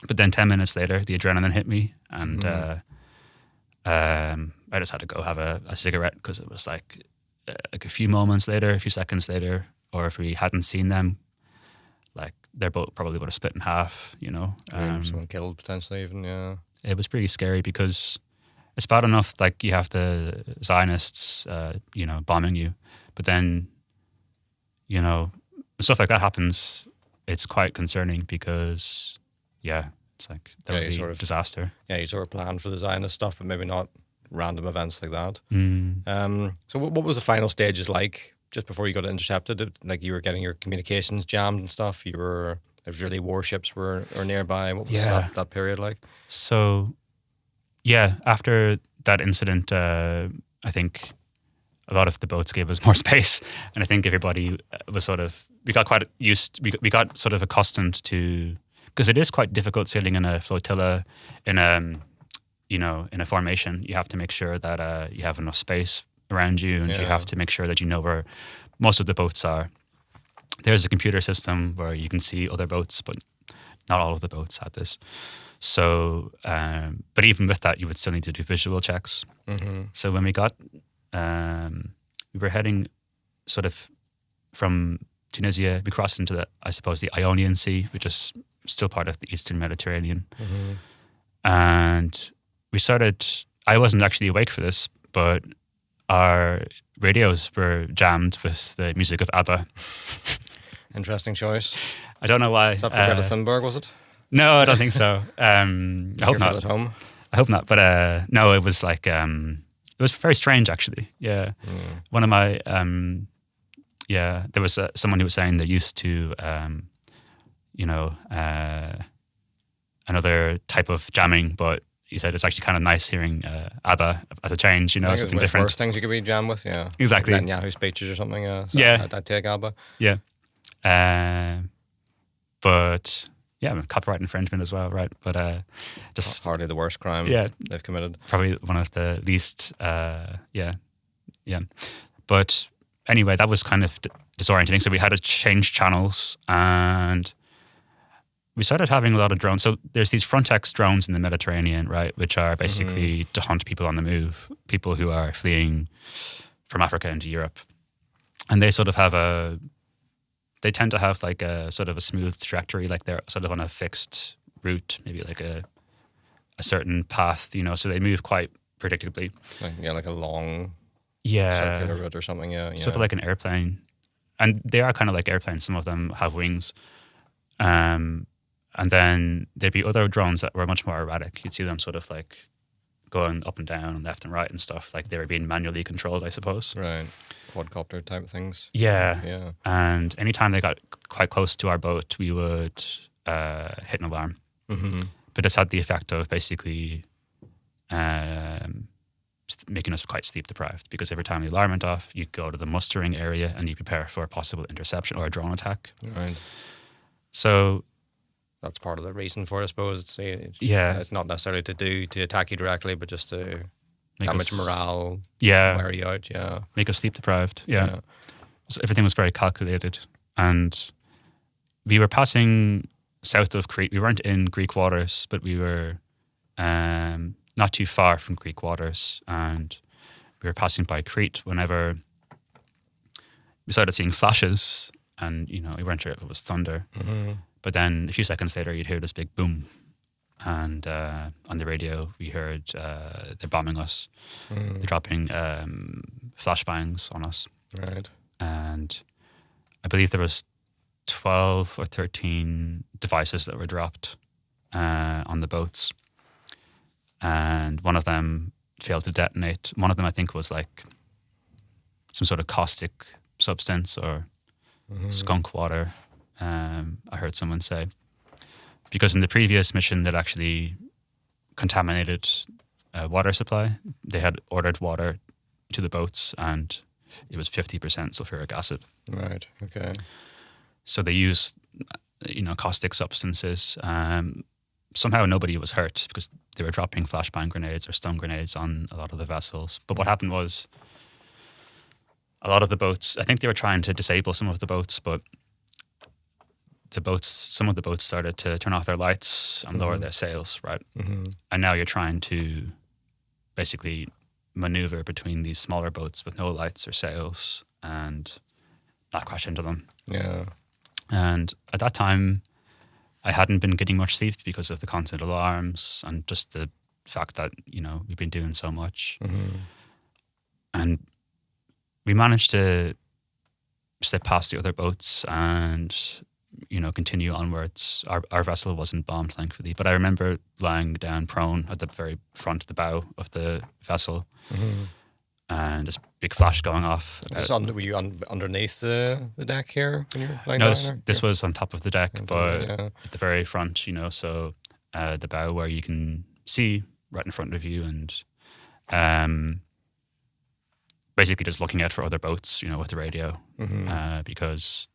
but then 10 minutes later, the adrenaline hit me, and I just had to go have a cigarette, because it was like a few seconds later, or if we hadn't seen them, their boat probably would have split in half. Someone killed potentially, even. Yeah. It was pretty scary, because it's bad enough you have the Zionists, bombing you, but then, stuff like that happens. It's quite concerning, because, it's that would be a disaster. Yeah, you sort of planned for the Zionist stuff, but maybe not random events like that. So what was the final stages like just before you got intercepted? You were getting your communications jammed and stuff. Israeli warships were nearby. What was that period like? So, after that incident, I think a lot of the boats gave us more space, and I think everybody was we got sort of accustomed to, because it is quite difficult sailing in a flotilla, in a formation. You have to make sure that you have enough space around you, and you have to make sure that you know where most of the boats are. There's a computer system where you can see other boats, but not all of the boats had this. So, but even with that, you would still need to do visual checks. So when we got, we were heading sort of from Tunisia, we crossed into the Ionian Sea, which is still part of the Eastern Mediterranean. And we started, I wasn't actually awake for this, but our radios were jammed with the music of ABBA. Interesting choice. I don't know why. Is that for Greta Thunberg, was it? No, I don't think so. I hope not. At home? I hope not. But no, it was like, it was very strange actually. Yeah. One of my, there was someone who was saying they're used to, another type of jamming, but he said it's actually kind of nice hearing ABBA as a change, something different. Worst things you could be jammed with, yeah. Exactly. Like Netanyahu speeches or something, So yeah. I'd take ABBA. Yeah. But yeah, copyright infringement as well, right? But just hardly the worst crime they've committed. Probably one of the least, But anyway, that was kind of disorienting. So we had to change channels, and we started having a lot of drones. So there's these Frontex drones in the Mediterranean, right, which are basically to hunt people on the move, people who are fleeing from Africa into Europe. And they sort of they tend to have like a sort of a smooth trajectory, like they're sort of on a fixed route, maybe like a certain path, so they move quite predictably. Like a long circular route or something, Sort of like an airplane. And they are kind of like airplanes. Some of them have wings. And then there'd be other drones that were much more erratic. You'd see them sort of like going up and down and left and right and stuff. Like they were being manually controlled, I suppose. Right. Quadcopter type things. Yeah. And anytime they got quite close to our boat, we would hit an alarm. But this had the effect of basically making us quite sleep deprived, because every time the alarm went off, you go to the mustering area and you prepare for a possible interception or a drone attack. Right. So that's part of the reason for it, I suppose. It's not necessarily to attack you directly, but just to damage morale, wear you out, make us sleep deprived, So everything was very calculated. And we were passing south of Crete. We weren't in Greek waters, but we were not too far from Greek waters. And we were passing by Crete whenever we started seeing flashes, and, we weren't sure if it was thunder. But then a few seconds later, you'd hear this big boom. And on the radio, we heard they're bombing us. They're dropping flashbangs on us. Right. And I believe there was 12 or 13 devices that were dropped on the boats. And one of them failed to detonate. One of them, I think, was like some sort of caustic substance or skunk water. I heard someone say, because in the previous mission that actually contaminated water supply, they had ordered water to the boats and it was 50% sulfuric acid. Right. Okay. So they used, caustic substances. Somehow nobody was hurt because they were dropping flashbang grenades or stun grenades on a lot of the vessels. But what happened was a lot of the boats, I think they were trying to disable some of the boats, but some of the boats started to turn off their lights and lower their sails, right? And now you're trying to basically maneuver between these smaller boats with no lights or sails and not crash into them. Yeah. And at that time, I hadn't been getting much sleep because of the constant alarms and just the fact that, we've been doing so much. And we managed to slip past the other boats and continue onwards. Our vessel wasn't bombed, thankfully, but I remember lying down prone at the very front of the bow of the vessel, and this big flash going off. Were you underneath the deck here when you were lying No, down? this was on top of the deck, but at the very front, so the bow where you can see right in front of you, and basically just looking out for other boats, with the radio, because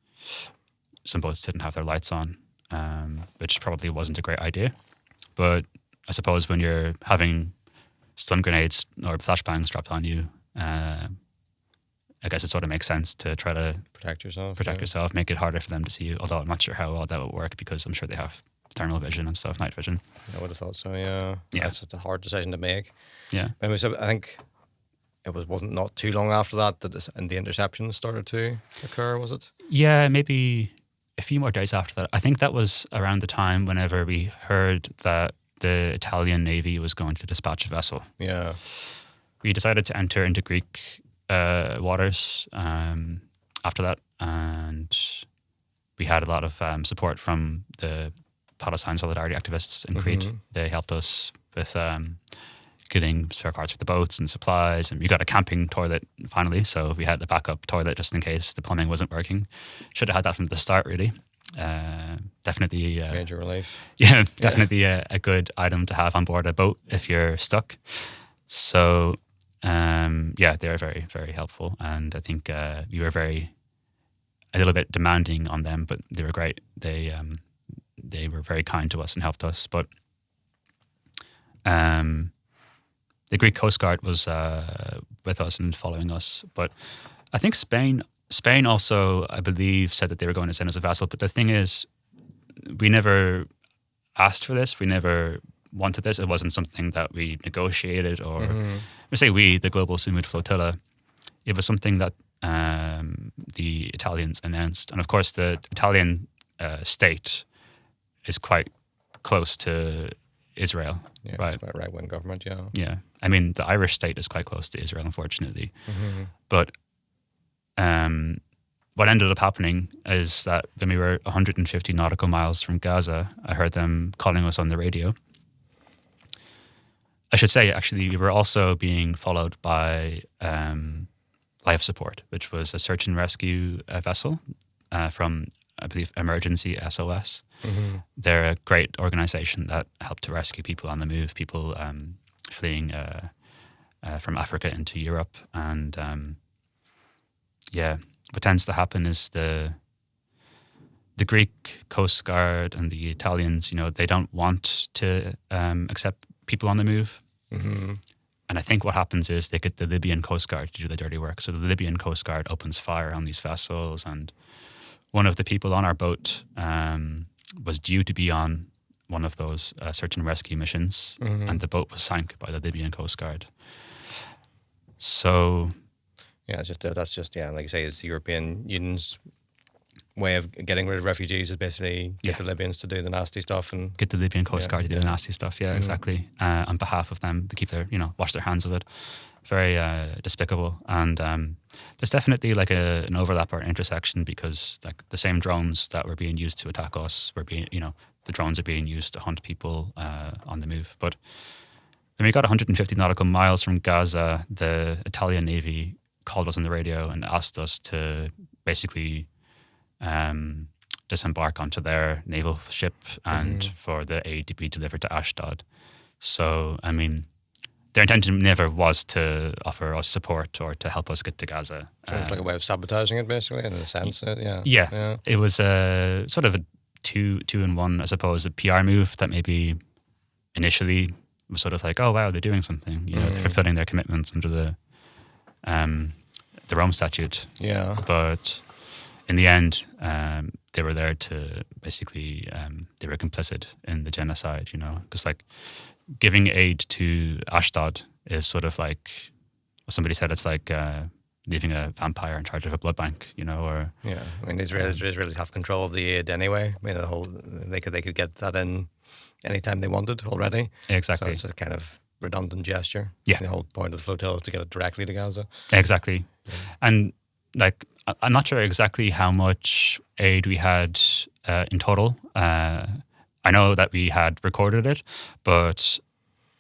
some boats didn't have their lights on, which probably wasn't a great idea. But I suppose when you're having stun grenades or flashbangs dropped on you, I guess it sort of makes sense to try to Protect yourself. yourself, make it harder for them to see you. Although I'm not sure how well that would work because I'm sure they have thermal vision and stuff, night vision. I would have thought so. Yeah. Yeah. That's a hard decision to make. Yeah. I think it wasn't not too long after that and the interceptions started to occur. Was it? Yeah, maybe a few more days after that. I think that was around the time whenever we heard that the Italian Navy was going to dispatch a vessel. Yeah. We decided to enter into Greek waters after that, and we had a lot of support from the Palestine solidarity activists in Crete. They helped us with getting spare parts for the boats and supplies, and we got a camping toilet finally, so we had a backup toilet just in case the plumbing wasn't working. Should have had that from the start, really. Definitely major relief. Yeah, definitely a good item to have on board a boat if you're stuck. So they're very, very helpful, and I think we were a little bit demanding on them, but they were great. They were very kind to us and helped us. But the Greek Coast Guard was with us and following us. But I think Spain also, I believe, said that they were going to send us a vessel. But the thing is, we never asked for this. We never wanted this. It wasn't something that we negotiated or, we say we, the Global Samud Flotilla. It was something that the Italians announced. And of course, the Italian state is quite close to Israel. Yeah, right? It's quite a right-wing government, yeah. Yeah. I mean, the Irish state is quite close to Israel, unfortunately. But what ended up happening is that when we were 150 nautical miles from Gaza, I heard them calling us on the radio. I should say, actually, we were also being followed by Life Support, which was a search and rescue vessel from, I believe, Emergency SOS. They're a great organization that helped to rescue people on the move, people fleeing from Africa into Europe. And what tends to happen is the Greek Coast Guard and the Italians, they don't want to accept people on the move. And I think what happens is they get the Libyan Coast Guard to do the dirty work. So the Libyan Coast Guard opens fire on these vessels, and one of the people on our boat was due to be on one of those search and rescue missions, and the boat was sank by the Libyan Coast Guard. So, yeah, that's just like you say, it's the European Union's way of getting rid of refugees is basically get the Libyans to do the nasty stuff and get the Libyan Coast Guard to do the nasty stuff. Yeah, exactly. On behalf of them to keep their, wash their hands of it. Very despicable. And there's definitely like an overlap or an intersection because like the same drones that were being used to attack us were being, the drones are being used to hunt people on the move. But when we got 150 nautical miles from Gaza, the Italian Navy called us on the radio and asked us to basically disembark onto their naval ship and for the aid to be delivered to Ashdod. So, I mean, their intention never was to offer us support or to help us get to Gaza. So it's like a way of sabotaging it, basically, in a sense. Yeah. It was sort of a two in one, I suppose, a PR move that maybe initially was sort of like, oh, wow, they're doing something. They're fulfilling their commitments under the Rome Statute. Yeah. But in the end, they were there to basically, they were complicit in the genocide, because like giving aid to Ashdod is sort of like, somebody said it's like leaving a vampire in charge of a blood bank, or... Yeah, I mean, Israelis have control of the aid anyway. I mean, they could get that in anytime they wanted already. Exactly. So it's a kind of redundant gesture. Yeah. The whole point of the flotilla is to get it directly to Gaza. Exactly. Yeah. And like, I'm not sure exactly how much aid we had in total. I know that we had recorded it, but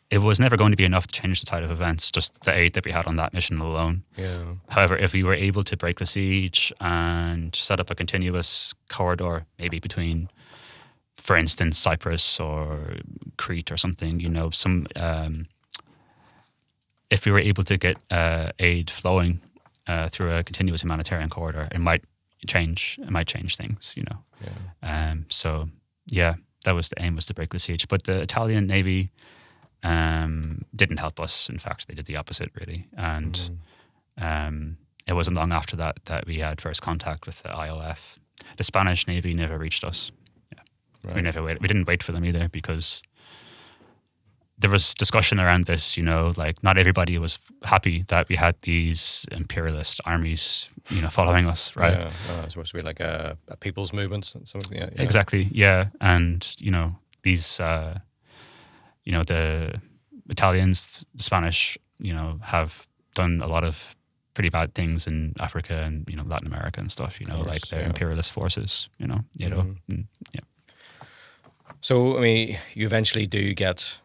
it was never going to be enough to change the tide of events, just the aid that we had on that mission alone. Yeah. However, if we were able to break the siege and set up a continuous corridor, maybe between, for instance, Cyprus or Crete or something, if we were able to get aid flowing through a continuous humanitarian corridor, it might change things, Yeah. So, yeah, that was the aim, was to break the siege. But the Italian Navy didn't help us. In fact, they did the opposite, really. And it wasn't long after that we had first contact with the IOF. The Spanish Navy never reached us. Yeah. Right. We didn't wait for them either, because there was discussion around this, like not everybody was happy that we had these imperialist armies, following us, right? Yeah, it's supposed to be like a people's movement and something. Yeah. Exactly, yeah. And, these, the Italians, the Spanish, have done a lot of pretty bad things in Africa and, Latin America and stuff, course, like their yeah. imperialist forces, and, yeah. So, I mean, you eventually do get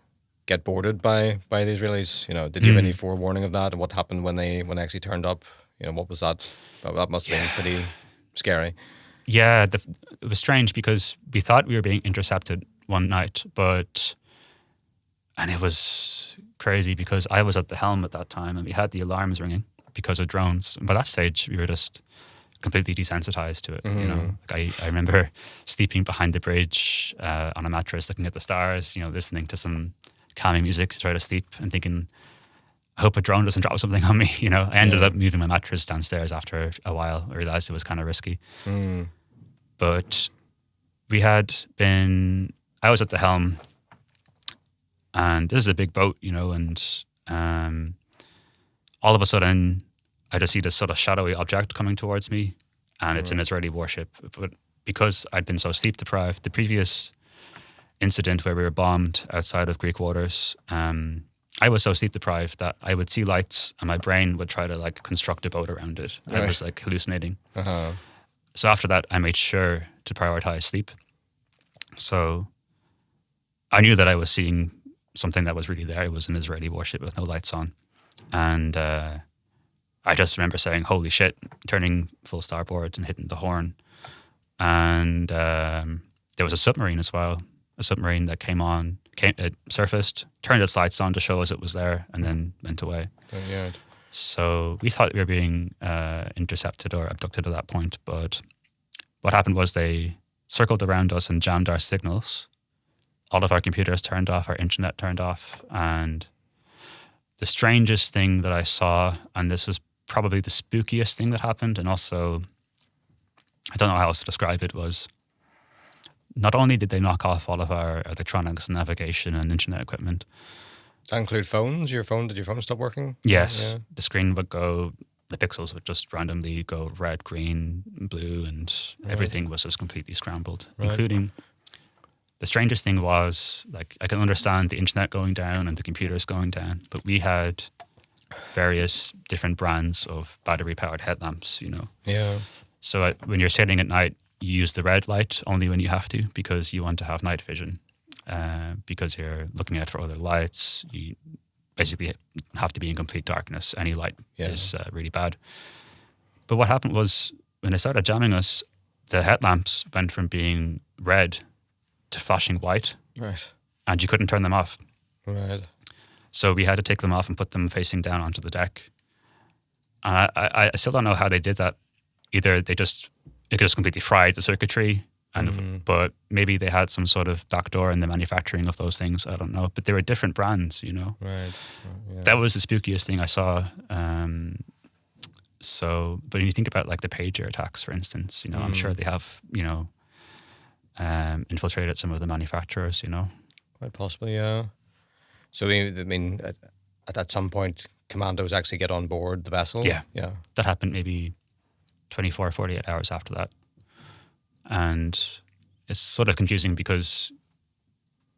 boarded by the Israelis. Did you have any forewarning of that? And what happened when they actually turned up? What was that? That must have been pretty scary. Yeah, it was strange because we thought we were being intercepted one night, and it was crazy because I was at the helm at that time and we had the alarms ringing because of drones. And by that stage, we were just completely desensitized to it. Like I remember sleeping behind the bridge on a mattress, looking at the stars, listening to some calming music to try to sleep and thinking, I hope a drone doesn't drop something on me. I ended up moving my mattress downstairs after a while. I realized it was kind of risky. But I was at the helm, and this is a big boat, and all of a sudden I just see this sort of shadowy object coming towards me, and it's an Israeli warship. But because I'd been so sleep deprived, the previous incident where we were bombed outside of Greek waters, I was so sleep deprived that I would see lights and my brain would try to like construct a boat around it. I was like hallucinating. So after that, I made sure to prioritize sleep. So I knew that I was seeing something that was really there. It was an Israeli warship with no lights on. And I just remember saying, holy shit, turning full starboard and hitting the horn. And there was a submarine as well. A submarine that it surfaced, turned its lights on to show us it was there, and then went away. Yeah. So we thought we were being intercepted or abducted at that point. But what happened was they circled around us and jammed our signals. All of our computers turned off, our internet turned off. And the strangest thing that I saw, and this was probably the spookiest thing that happened, and also, I don't know how else to describe it, was not only did they knock off all of our electronics, navigation, and internet equipment. Does that include phones? Did your phone stop working? Yes. Yeah. The screen would go, the pixels would just randomly go red, green, blue, and everything was just completely scrambled, including... The strangest thing was, like, I can understand the internet going down and the computers going down, but we had various different brands of battery-powered headlamps, Yeah. So when you're sailing at night, you use the red light only when you have to, because you want to have night vision. Because you're looking out for other lights, you basically have to be in complete darkness. Any light is really bad. But what happened was, when they started jamming us, the headlamps went from being red to flashing white, and you couldn't turn them off. So we had to take them off and put them facing down onto the deck. And I still don't know how they did that. Either it just completely fried the circuitry, but maybe they had some sort of backdoor in the manufacturing of those things. I don't know, but they were different brands, That was the spookiest thing I saw. But when you think about like the pager attacks, for instance, I'm sure they have, infiltrated some of the manufacturers, Quite possibly, yeah. So, I mean, at some point, commandos actually get on board the vessel? Yeah. Yeah. That happened maybe 24, 48 hours after that. And it's sort of confusing because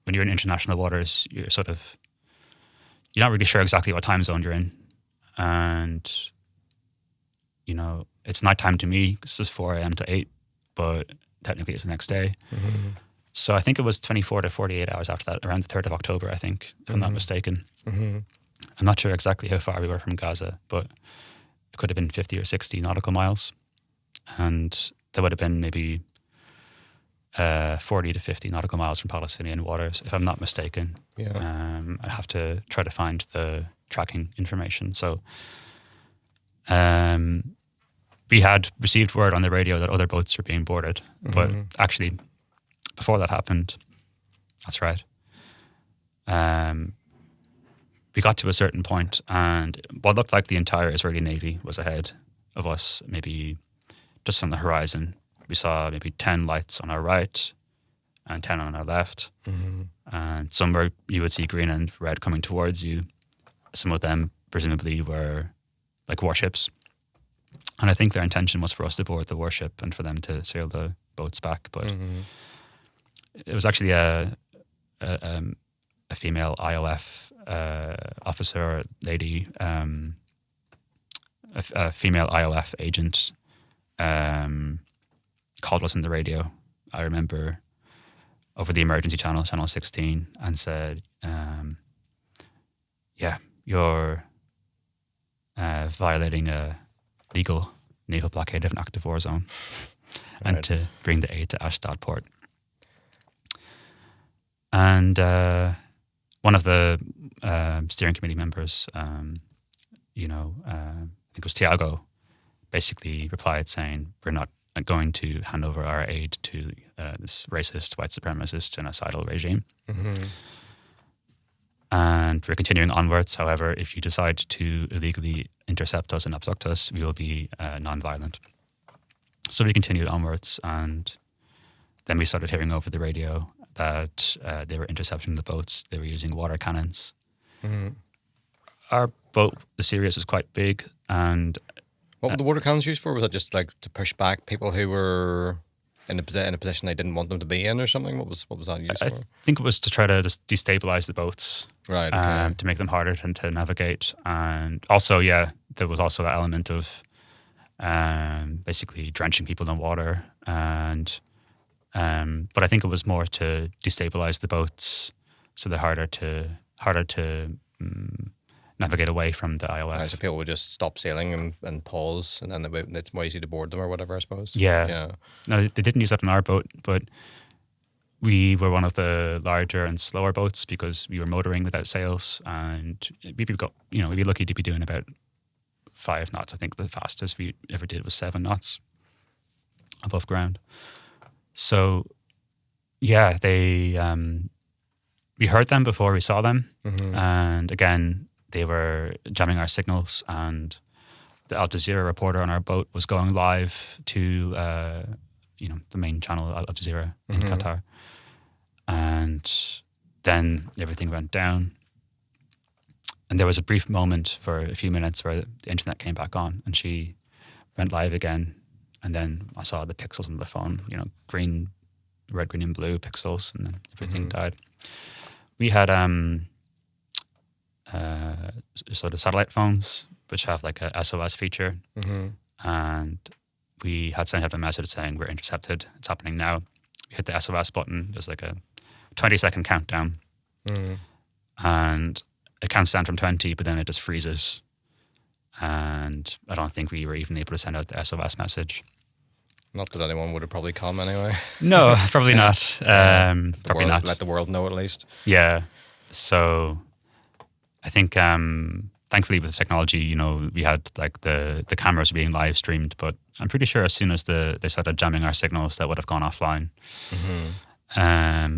when you're in international waters, you're not really sure exactly what time zone you're in. And, it's nighttime to me because it's 4 a.m. to 8, but technically it's the next day. So I think it was 24 to 48 hours after that, around the 3rd of October, I think, if I'm not mistaken. I'm not sure exactly how far we were from Gaza, but it could have been 50 or 60 nautical miles. And there would have been maybe 40 to 50 nautical miles from Palestinian waters, if I'm not mistaken. Yeah. I'd have to try to find the tracking information. So we had received word on the radio that other boats were being boarded. But actually, before that happened, that's right, we got to a certain point and what looked like the entire Israeli Navy was ahead. of us, maybe just on the horizon. We saw maybe 10 lights on our right and 10 on our left. And somewhere you would see green and red coming towards you. Some of them presumably were like warships. And I think their intention was for us to board the warship and for them to sail the boats back. But it was actually a female IOF officer or lady, a female IOF agent called us on the radio. I remember over the emergency channel, channel 16, and said, yeah, you're violating a legal naval blockade of an active war zone and to bring the aid to Ashdod port. And one of the steering committee members, I think it was Tiago, basically replied saying, we're not going to hand over our aid to this racist, white supremacist, genocidal regime. And we're continuing onwards. However, if you decide to illegally intercept us and abduct us, we will be non-violent. So we continued onwards, and then we started hearing over the radio that they were intercepting the boats. They were using water cannons. Our boat, the Sirius, is quite big, and what were the water cannons used for? Was that just like to push back people who were in a position they didn't want them to be in, or something? What was that used for? I think it was to try to just destabilize the boats, right? Okay. To make them harder to navigate, and also, there was also that element of basically drenching people in water, and but I think it was more to destabilize the boats, so they're harder to navigate away from the IOF. Right, so people would just stop sailing and pause, and then it's more easy to board them or whatever, I suppose. Yeah. No, they didn't use that on our boat, but we were one of the larger and slower boats because we were motoring without sails, and we'd be lucky to be doing about 5 knots. I think the fastest we ever did was 7 knots above ground. So, we heard them before we saw them, and again, they were jamming our signals, and the Al Jazeera reporter on our boat was going live to, the main channel, Al Jazeera in Qatar. And then everything went down. And there was a brief moment for a few minutes where the internet came back on, and she went live again. And then I saw the pixels on the phone, green, red, green, and blue pixels, and then everything died. We had sort of satellite phones, which have like a SOS feature. And we had sent out a message saying, we're intercepted, it's happening now. We hit the SOS button, there's like a 20-second countdown. And it counts down from 20, but then it just freezes. And I don't think we were even able to send out the SOS message. Not that anyone would have probably come anyway. No, probably not. Probably not. Let the world know at least. Yeah. So I think thankfully with the technology, we had like the cameras being live streamed, but I'm pretty sure as soon as they started jamming our signals, that would have gone offline.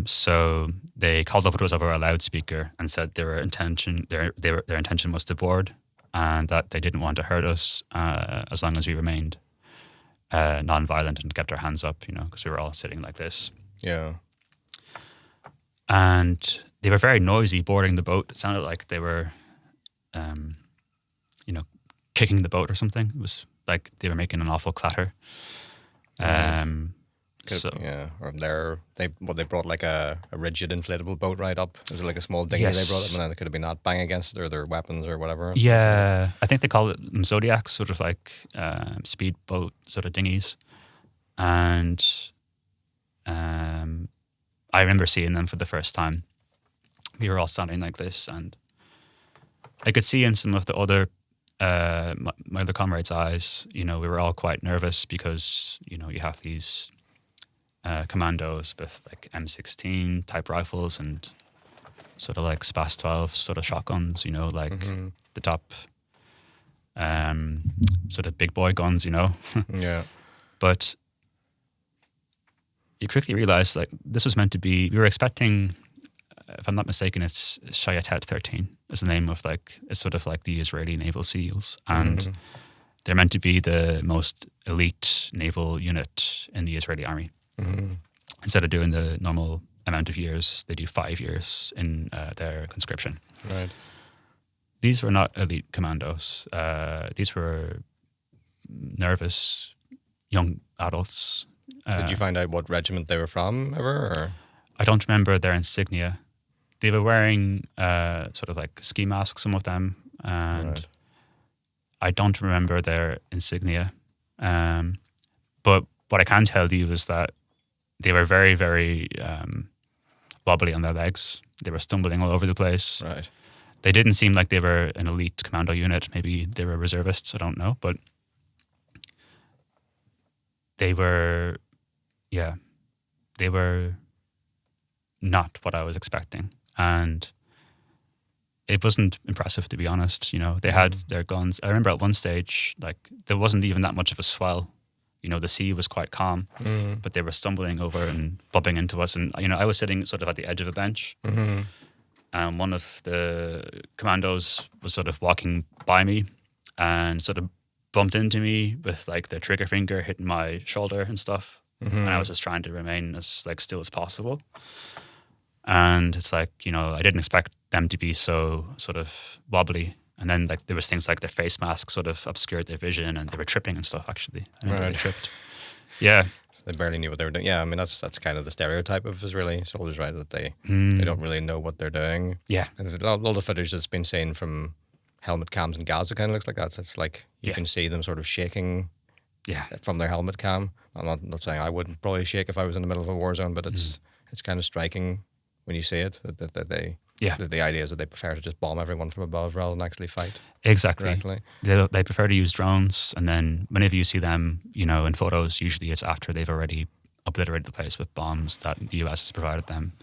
So they called up to us over a loudspeaker and said their intention was to board, and that they didn't want to hurt us as long as we remained non-violent and kept our hands up, because we were all sitting like this. Yeah. And they were very noisy boarding the boat. It sounded like they were, kicking the boat or something. It was like they were making an awful clatter. Or they brought like a rigid inflatable boat right up. It was like a small dinghy Yes. they brought up, and then it could have been that bang against it, or their weapons or whatever. Yeah, I think they call it Zodiacs, sort of like speedboat sort of dinghies. And I remember seeing them for the first time. We were all standing like this, and I could see in some of the other my other comrades' eyes, we were all quite nervous because you have these commandos with like M16 type rifles and sort of like SPAS 12 sort of shotguns, the top sort of big boy guns, Yeah. But you quickly realize like this was meant to be, we were expecting, if I'm not mistaken, it's Shayatet 13 is the name of it's sort of like the Israeli Naval SEALs. And they're meant to be the most elite naval unit in the Israeli army. Instead of doing the normal amount of years, they do 5 years in their conscription. Right. These were not elite commandos. These were nervous young adults. Did you find out what regiment they were from ever? Or? I don't remember their insignia. They were wearing sort of like ski masks, some of them, and Right. I don't remember their insignia. But what I can tell you is that they were very, very wobbly on their legs. They were stumbling all over the place. Right. They didn't seem like they were an elite commando unit. Maybe they were reservists. I don't know. But they were not what I was expecting. And it wasn't impressive, to be honest. You know, they had their guns. I remember at one stage, like, there wasn't even that much of a swell. You know, the sea was quite calm, but they were stumbling over and bumping into us. And, you know, I was sitting sort of at the edge of a bench. And one of the commandos was sort of walking by me and sort of bumped into me with like their trigger finger hitting my shoulder and stuff. And I was just trying to remain as like still as possible. And it's like, you know, I didn't expect them to be so sort of wobbly. And then like there was things like their face mask sort of obscured their vision, and they were tripping and stuff. Actually, I remember they tripped. Yeah, So they barely knew what they were doing. Yeah, I mean that's kind of the stereotype of Israeli soldiers, right? That they don't really know what they're doing. Yeah. And there's a lot of footage that's been seen from helmet cams in Gaza. Kind of looks like that. So it's like you can see them sort of shaking. Yeah. From their helmet cam. I'm not saying I wouldn't probably shake if I was in the middle of a war zone, but it's kind of striking when you see it that they. Yeah. The idea is that they prefer to just bomb everyone from above rather than actually fight. Exactly. Directly. They prefer to use drones, and then whenever you see them, you know, in photos, usually it's after they've already obliterated the place with bombs that the US has provided them.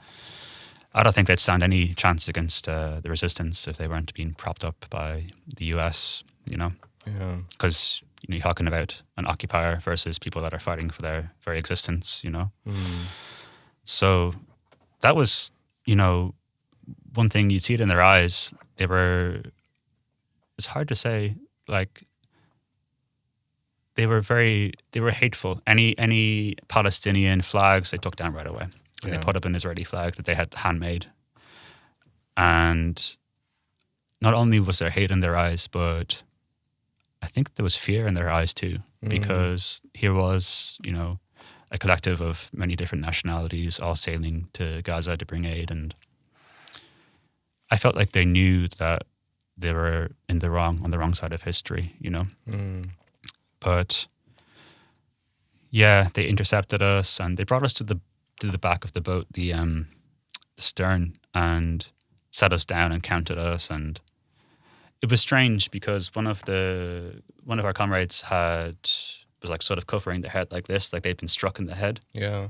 I don't think they'd stand any chance against the resistance if they weren't being propped up by the US, you know? Yeah. Because, you know, you're talking about an occupier versus people that are fighting for their very existence, you know? So that was, you know, one thing, you'd see it in their eyes. It's hard to say, like, they were hateful. Any Palestinian flags they took down right away. And they put up an Israeli flag that they had handmade. And not only was there hate in their eyes, but I think there was fear in their eyes too, because here was, you know, a collective of many different nationalities all sailing to Gaza to bring aid, and I felt like they knew that they were on the wrong side of history, you know. But yeah, they intercepted us and they brought us to the back of the boat, the stern, and sat us down and counted us. And it was strange because one of our comrades was like sort of covering their head like this, like they'd been struck in the head. Yeah.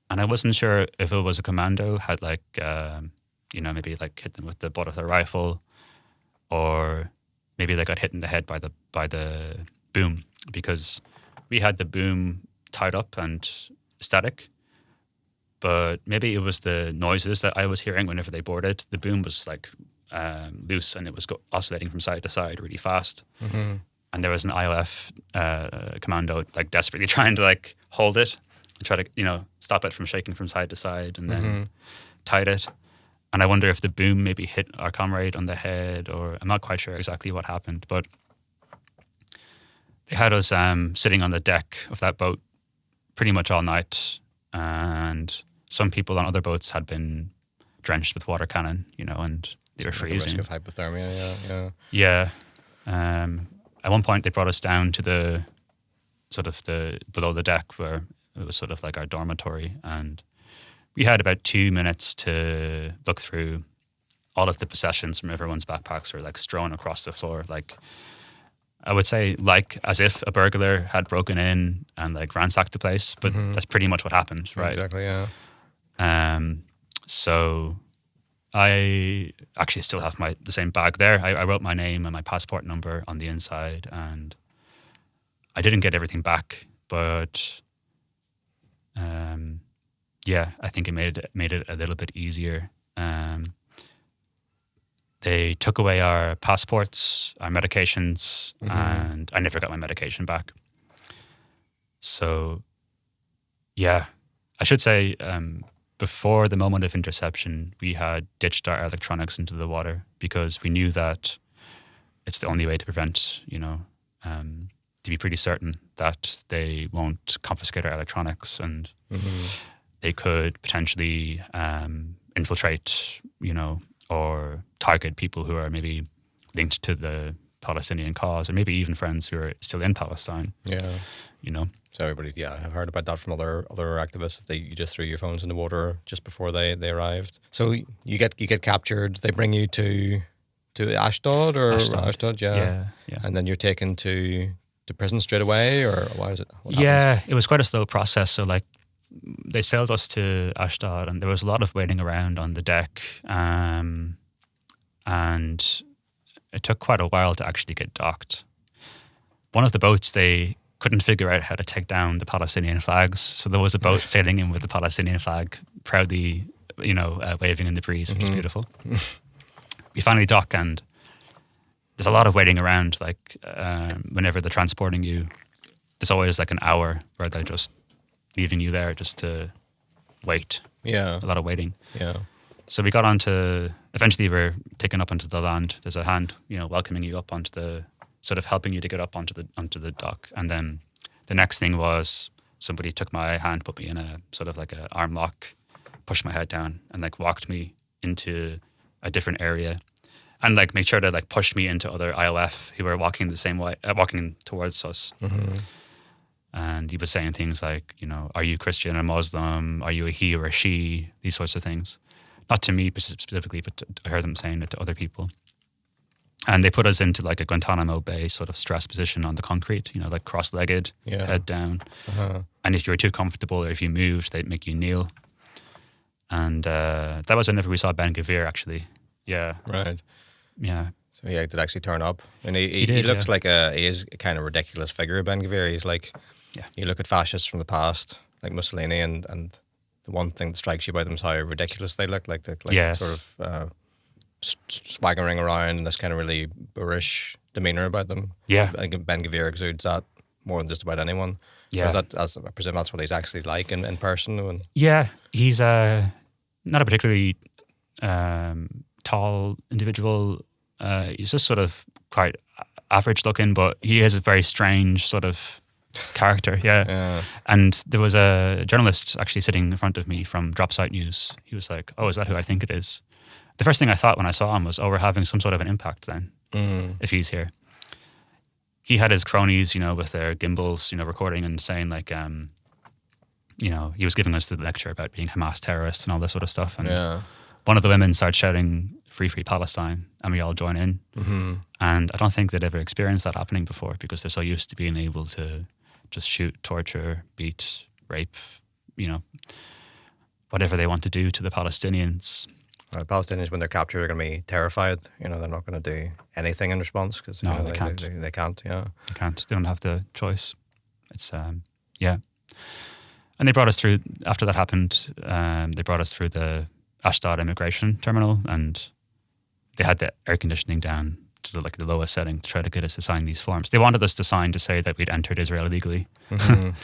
And I wasn't sure if it was a commando had like you know, maybe like hit them with the butt of their rifle, or maybe they got hit in the head by the boom, because we had the boom tied up and static, but maybe it was the noises that I was hearing whenever they boarded. The boom was like loose, and it was oscillating from side to side really fast. And there was an IOF commando like desperately trying to like hold it and try to, you know, stop it from shaking from side to side, and then tied it. And I wonder if the boom maybe hit our comrade on the head, or I'm not quite sure exactly what happened, but they had us sitting on the deck of that boat pretty much all night. And some people on other boats had been drenched with water cannon, you know, and they were freezing. The risk of hypothermia, Yeah. At one point they brought us down to the below the deck, where it was sort of like our dormitory, and we had about 2 minutes to look through all of the possessions from everyone's backpacks were like strewn across the floor. Like, I would say like as if a burglar had broken in and like ransacked the place, but that's pretty much what happened, right? Exactly, yeah. So I actually still have the same bag there. I wrote my name and my passport number on the inside, and I didn't get everything back, but yeah, I think it made it a little bit easier. They took away our passports, our medications, and I never got my medication back. So, yeah, I should say before the moment of interception, we had ditched our electronics into the water because we knew that it's the only way to prevent, to be pretty certain that they won't confiscate our electronics and they could potentially infiltrate, or target people who are maybe linked to the Palestinian cause, or maybe even friends who are still in Palestine. Yeah. So everybody, I've heard about that from other activists. You just threw your phones in the water just before they arrived. So you get captured. They bring you to Ashdod or Ashdod, yeah. And then you're taken to prison straight away, or why is it? It was quite a slow process. So they sailed us to Ashdod, and there was a lot of waiting around on the deck, and it took quite a while to actually get docked. One of the boats, they couldn't figure out how to take down the Palestinian flags, so there was a boat sailing in with the Palestinian flag proudly, waving in the breeze, which is beautiful. We finally dock, and there's a lot of waiting around. Whenever they're transporting you, there's always an hour where they're just leaving you there just to wait. Yeah. A lot of waiting. Yeah. So we got eventually we're taken up onto the land. There's a hand, welcoming you up onto the, sort of helping you to get up onto the dock. And then the next thing was somebody took my hand, put me in a sort of an arm lock, pushed my head down and walked me into a different area and made sure to push me into other IOF who were walking the same way, walking towards us. And he was saying things like, are you Christian or Muslim? Are you a he or a she? These sorts of things. Not to me specifically, but I heard them saying it to other people. And they put us into a Guantanamo Bay sort of stress position on the concrete, cross-legged, head down. And if you were too comfortable or if you moved, they'd make you kneel. And that was whenever we saw Ben Gavir, actually. Yeah. Right. Yeah. So he did actually turn up. And he looks like he is a kind of ridiculous figure, Ben Gavir. He's you look at fascists from the past, like Mussolini, and the one thing that strikes you about them is how ridiculous they look, sort of swaggering around in this kind of really boorish demeanour about them. Yeah. I think Ben Gavir exudes that more than just about anyone. Yeah. So I presume that's what he's actually like in person. Yeah. He's not a particularly tall individual. He's just sort of quite average looking, but he has a very strange sort of character. Yeah. And there was a journalist actually sitting in front of me from Dropsite News. He was like, "Oh, is that who I think it is?" The first thing I thought when I saw him was, "Oh, we're having some sort of an impact then, if he's here." He had his cronies, with their gimbals, recording and saying he was giving us the lecture about being Hamas terrorists and all this sort of stuff. And one of the women started shouting, "Free, free Palestine," and we all join in. And I don't think they'd ever experienced that happening before because they're so used to being able to just shoot, torture, beat, rape, whatever they want to do to the Palestinians. Palestinians, when they're captured, are going to be terrified. They're not going to do anything in response because they can't. They can't. Yeah, they can't. They don't have the choice. It's And they brought us through. After that happened, they brought us through the Ashdod immigration terminal, and they had the air conditioning down to the lowest setting to try to get us to sign these forms. They wanted us to sign to say that we'd entered Israel illegally. And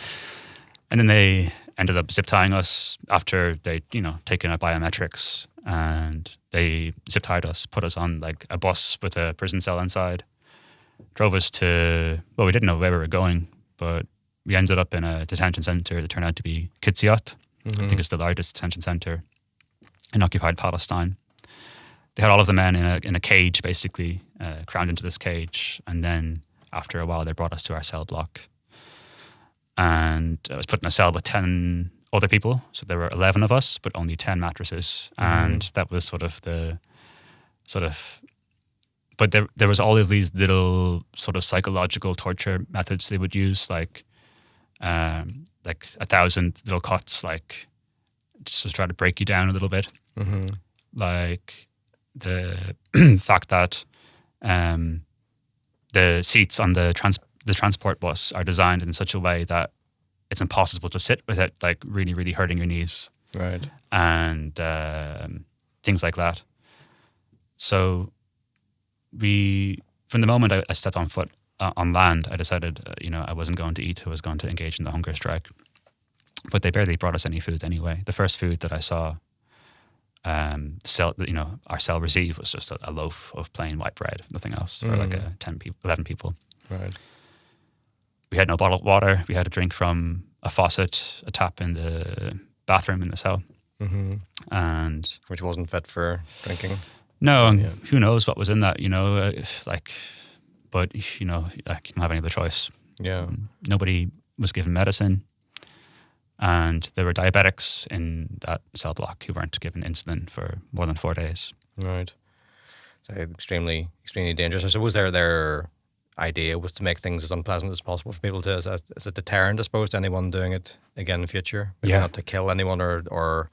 then they ended up zip tying us after they, taken our biometrics, and they zip tied us, put us on a bus with a prison cell inside, drove us to, we didn't know where we were going, but we ended up in a detention center that turned out to be Kiziot. I think it's the largest detention center in occupied Palestine. They had all of the men in a cage, basically, crammed into this cage. And then after a while, they brought us to our cell block. And I was put in a cell with 10 other people. So there were 11 of us, but only 10 mattresses. And that was but there was all of these little sort of psychological torture methods they would use, like 1,000 little cuts, just to try to break you down a little bit. Like the fact that the seats on the transport bus are designed in such a way that it's impossible to sit with it, really, really hurting your knees. Right. And things like that. So from the moment I stepped on foot on land, I decided, I wasn't going to eat. I was going to engage in the hunger strike. But they barely brought us any food anyway. The first food that I saw our cell receive was just a loaf of plain white bread, nothing else, for 11 people. Right. We had no bottled water. We had to drink from a faucet, a tap in the bathroom in the cell. Mm-hmm. And which wasn't fit for drinking. No, and who knows what was in that, but I didn't have any other choice. Yeah. Nobody was given medicine. And there were diabetics in that cell block who weren't given insulin for more than 4 days. Right. So extremely, extremely dangerous. I suppose their idea was to make things as unpleasant as possible for people as a deterrent, I suppose, to anyone doing it again in the future. Maybe not to kill anyone or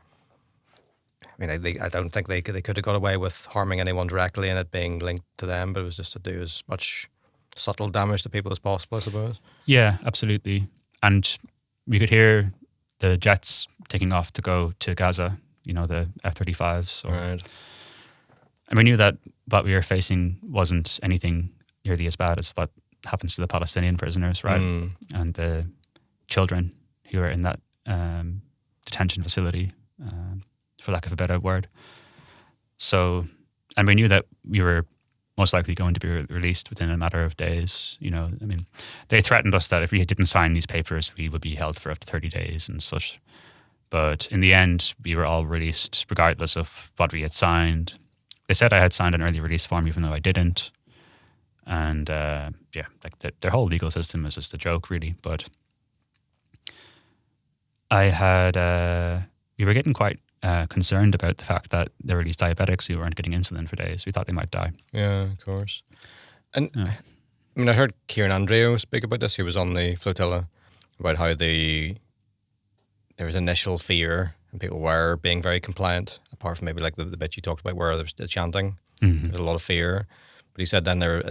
I don't think they could have got away with harming anyone directly and it being linked to them, but it was just to do as much subtle damage to people as possible, I suppose. Yeah, absolutely. And we could hear the jets taking off to go to Gaza, the F-35s. Right. And we knew that what we were facing wasn't anything nearly as bad as what happens to the Palestinian prisoners, right? And the children who are in that detention facility, for lack of a better word. So, and we knew that we were most likely going to be released within a matter of days. They threatened us that if we didn't sign these papers, we would be held for up to 30 days and such. But in the end, we were all released regardless of what we had signed. They said I had signed an early release form, even though I didn't. And their whole legal system is just a joke, really. But we were getting quite concerned about the fact that there were these diabetics who weren't getting insulin for days. We thought they might die. Yeah, of course. And I heard Kieran Andreo speak about this. He was on the flotilla, about how there was initial fear and people were being very compliant, apart from maybe like the bit you talked about where there was the chanting. Mm-hmm. There was a lot of fear. But he said then there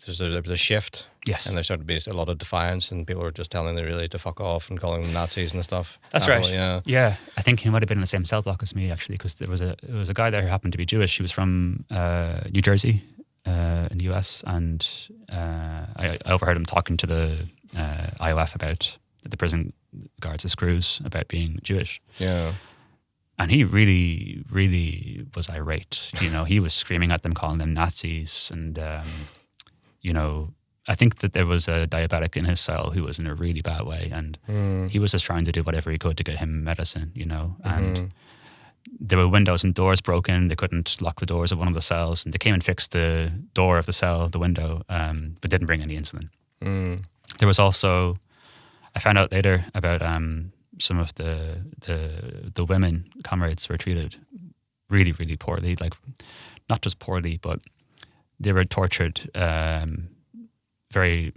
was a shift. Yes. And there started to be a lot of defiance and people were just telling them really to fuck off and calling them Nazis and stuff. That's right. Yeah. I think he might have been in the same cell block as me, actually, because there was a guy there who happened to be Jewish. He was from New Jersey in the US, and I overheard him talking to the IOF about the prison guards, the screws, about being Jewish. Yeah. And he really, really was irate. He was screaming at them, calling them Nazis. And, I think that there was a diabetic in his cell who was in a really bad way. And he was just trying to do whatever he could to get him medicine, And there were windows and doors broken. They couldn't lock the doors of one of the cells. And they came and fixed the door of the cell, the window, but didn't bring any insulin. There was also, I found out later about some of the women comrades were treated really, really poorly. Like, not just poorly, but they were tortured very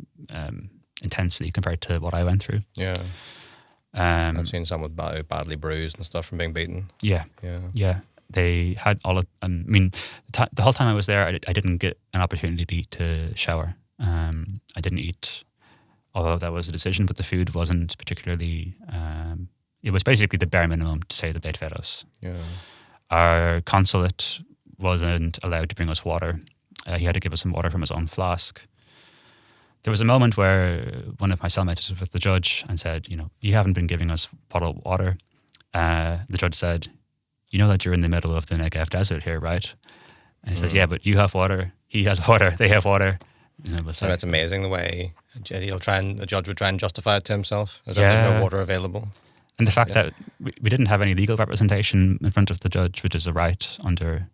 intensely compared to what I went through. Yeah. I've seen some with badly bruised and stuff from being beaten. Yeah. They had all of. The whole time I was there, I didn't get an opportunity to shower. I didn't eat, although that was a decision. But the food wasn't particularly. It was basically the bare minimum to say that they'd fed us. Yeah. Our consulate wasn't allowed to bring us water. He had to give us some water from his own flask. There was a moment where one of my cellmates was with the judge and said, you haven't been giving us bottled water. The judge said, you know that you're in the middle of the Negev desert here, right? And he says, yeah, but you have water, he has water, they have water. And it was that's amazing the way the judge would try and justify it to himself, as if there's no water available. And the fact that we didn't have any legal representation in front of the judge, which is a right under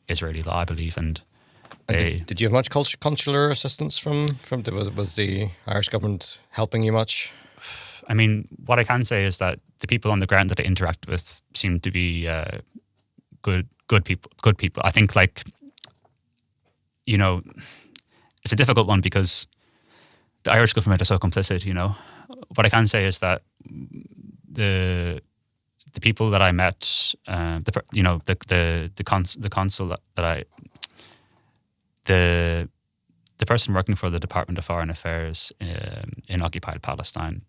Israeli law, I believe, and did you have much consular assistance from was the Irish government helping you much? What I can say is that the people on the ground that I interacted with seemed to be good people. I think, it's a difficult one because the Irish government is so complicit. What I can say is that the people that I met, the consul that I. The person working for the Department of Foreign Affairs in occupied Palestine,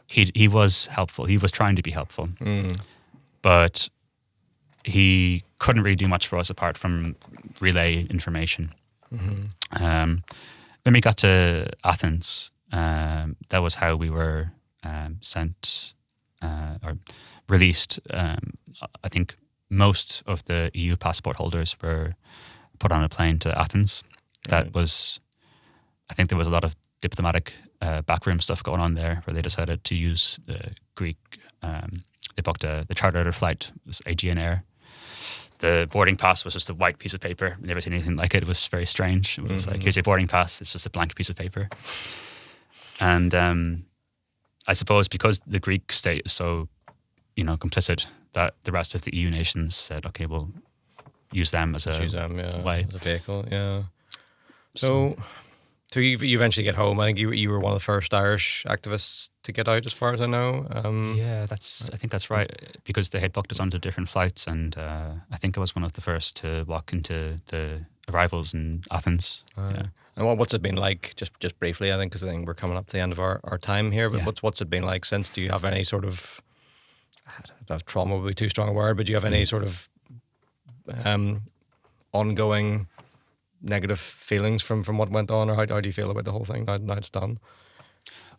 he was helpful. He was trying to be helpful, but he couldn't really do much for us apart from relay information. When we got to Athens, that was how we were sent or released. I think most of the EU passport holders were put on a plane to Athens. That was, I think there was a lot of diplomatic backroom stuff going on there where they decided to use the Greek, they booked the chartered flight, it was Aegean Air. The boarding pass was just a white piece of paper. Never seen anything like it. It was very strange. It was like, here's your boarding pass. It's just a blank piece of paper. And I suppose because the Greek state is so, complicit, that the rest of the EU nations said, okay, we'll use them as a way. As a vehicle, yeah. So you eventually get home. I think you were one of the first Irish activists to get out, as far as I know. I think that's right, because they had booked us onto different flights, and I think I was one of the first to walk into the arrivals in Athens. And what's it been like, just briefly, I think, because I think we're coming up to the end of our time here, but what's it been like since? Do you have any sort of, I don't know if trauma would be too strong a word, but do you have any sort of ongoing negative feelings from what went on, or how do you feel about the whole thing now it's done?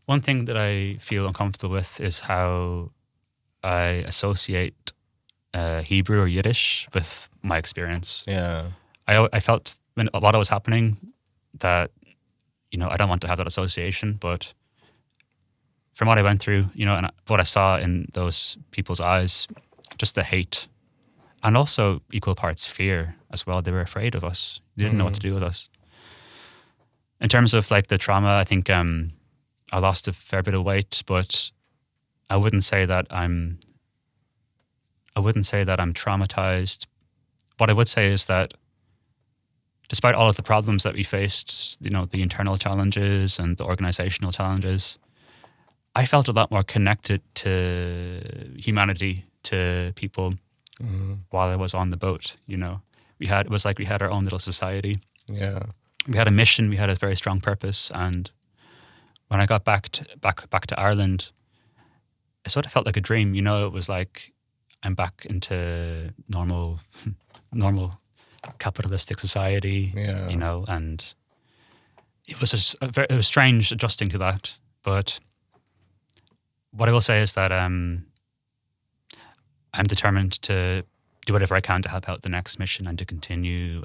One thing that I feel uncomfortable with is how I associate Hebrew or Yiddish with my experience. Yeah, I felt while it was happening that, I don't want to have that association, but from what I went through, and what I saw in those people's eyes, just the hate, and also equal parts fear as well. They were afraid of us. They didn't know what to do with us. In terms of like the trauma, I think I lost a fair bit of weight, but I wouldn't say that I'm traumatized. What I would say is that despite all of the problems that we faced, the internal challenges and the organizational challenges, I felt a lot more connected to humanity, to people while I was on the boat. It was like we had our own little society. Yeah, we had a mission. We had a very strong purpose. And when I got back to Ireland, it sort of felt like a dream. It was like I'm back into normal capitalistic society. Yeah. And it was it was strange adjusting to that. But what I will say is that I'm determined to do whatever I can to help out the next mission and to continue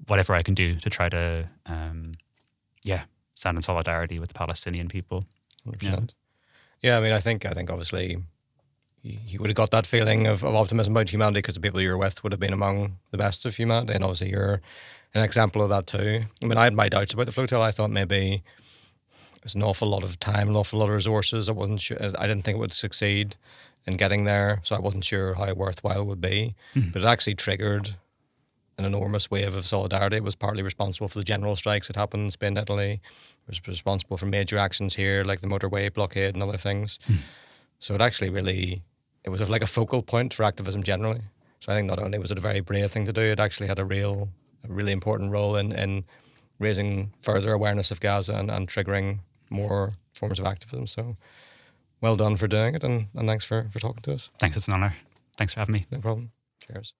whatever I can do to try to, stand in solidarity with the Palestinian people. 100%. Yeah, I mean, I think obviously you would have got that feeling of optimism about humanity because the people you're with would have been among the best of humanity, and obviously you're an example of that too. I mean, I had my doubts about the flotilla. I thought maybe there's an awful lot of time, an awful lot of resources. I wasn't sure. I didn't think it would succeed in getting there, so I wasn't sure how worthwhile it would be. But it actually triggered an enormous wave of solidarity. It was partly responsible for the general strikes that happened in Spain and Italy. It was responsible for major actions here, like the motorway blockade and other things. So it actually really, it was like a focal point for activism generally. So I think not only was it a very brave thing to do, it actually had a really important role in raising further awareness of Gaza and triggering more forms of activism. So well done for doing it, and thanks for talking to us. Thanks, it's an honor. Thanks for having me. No problem. Cheers.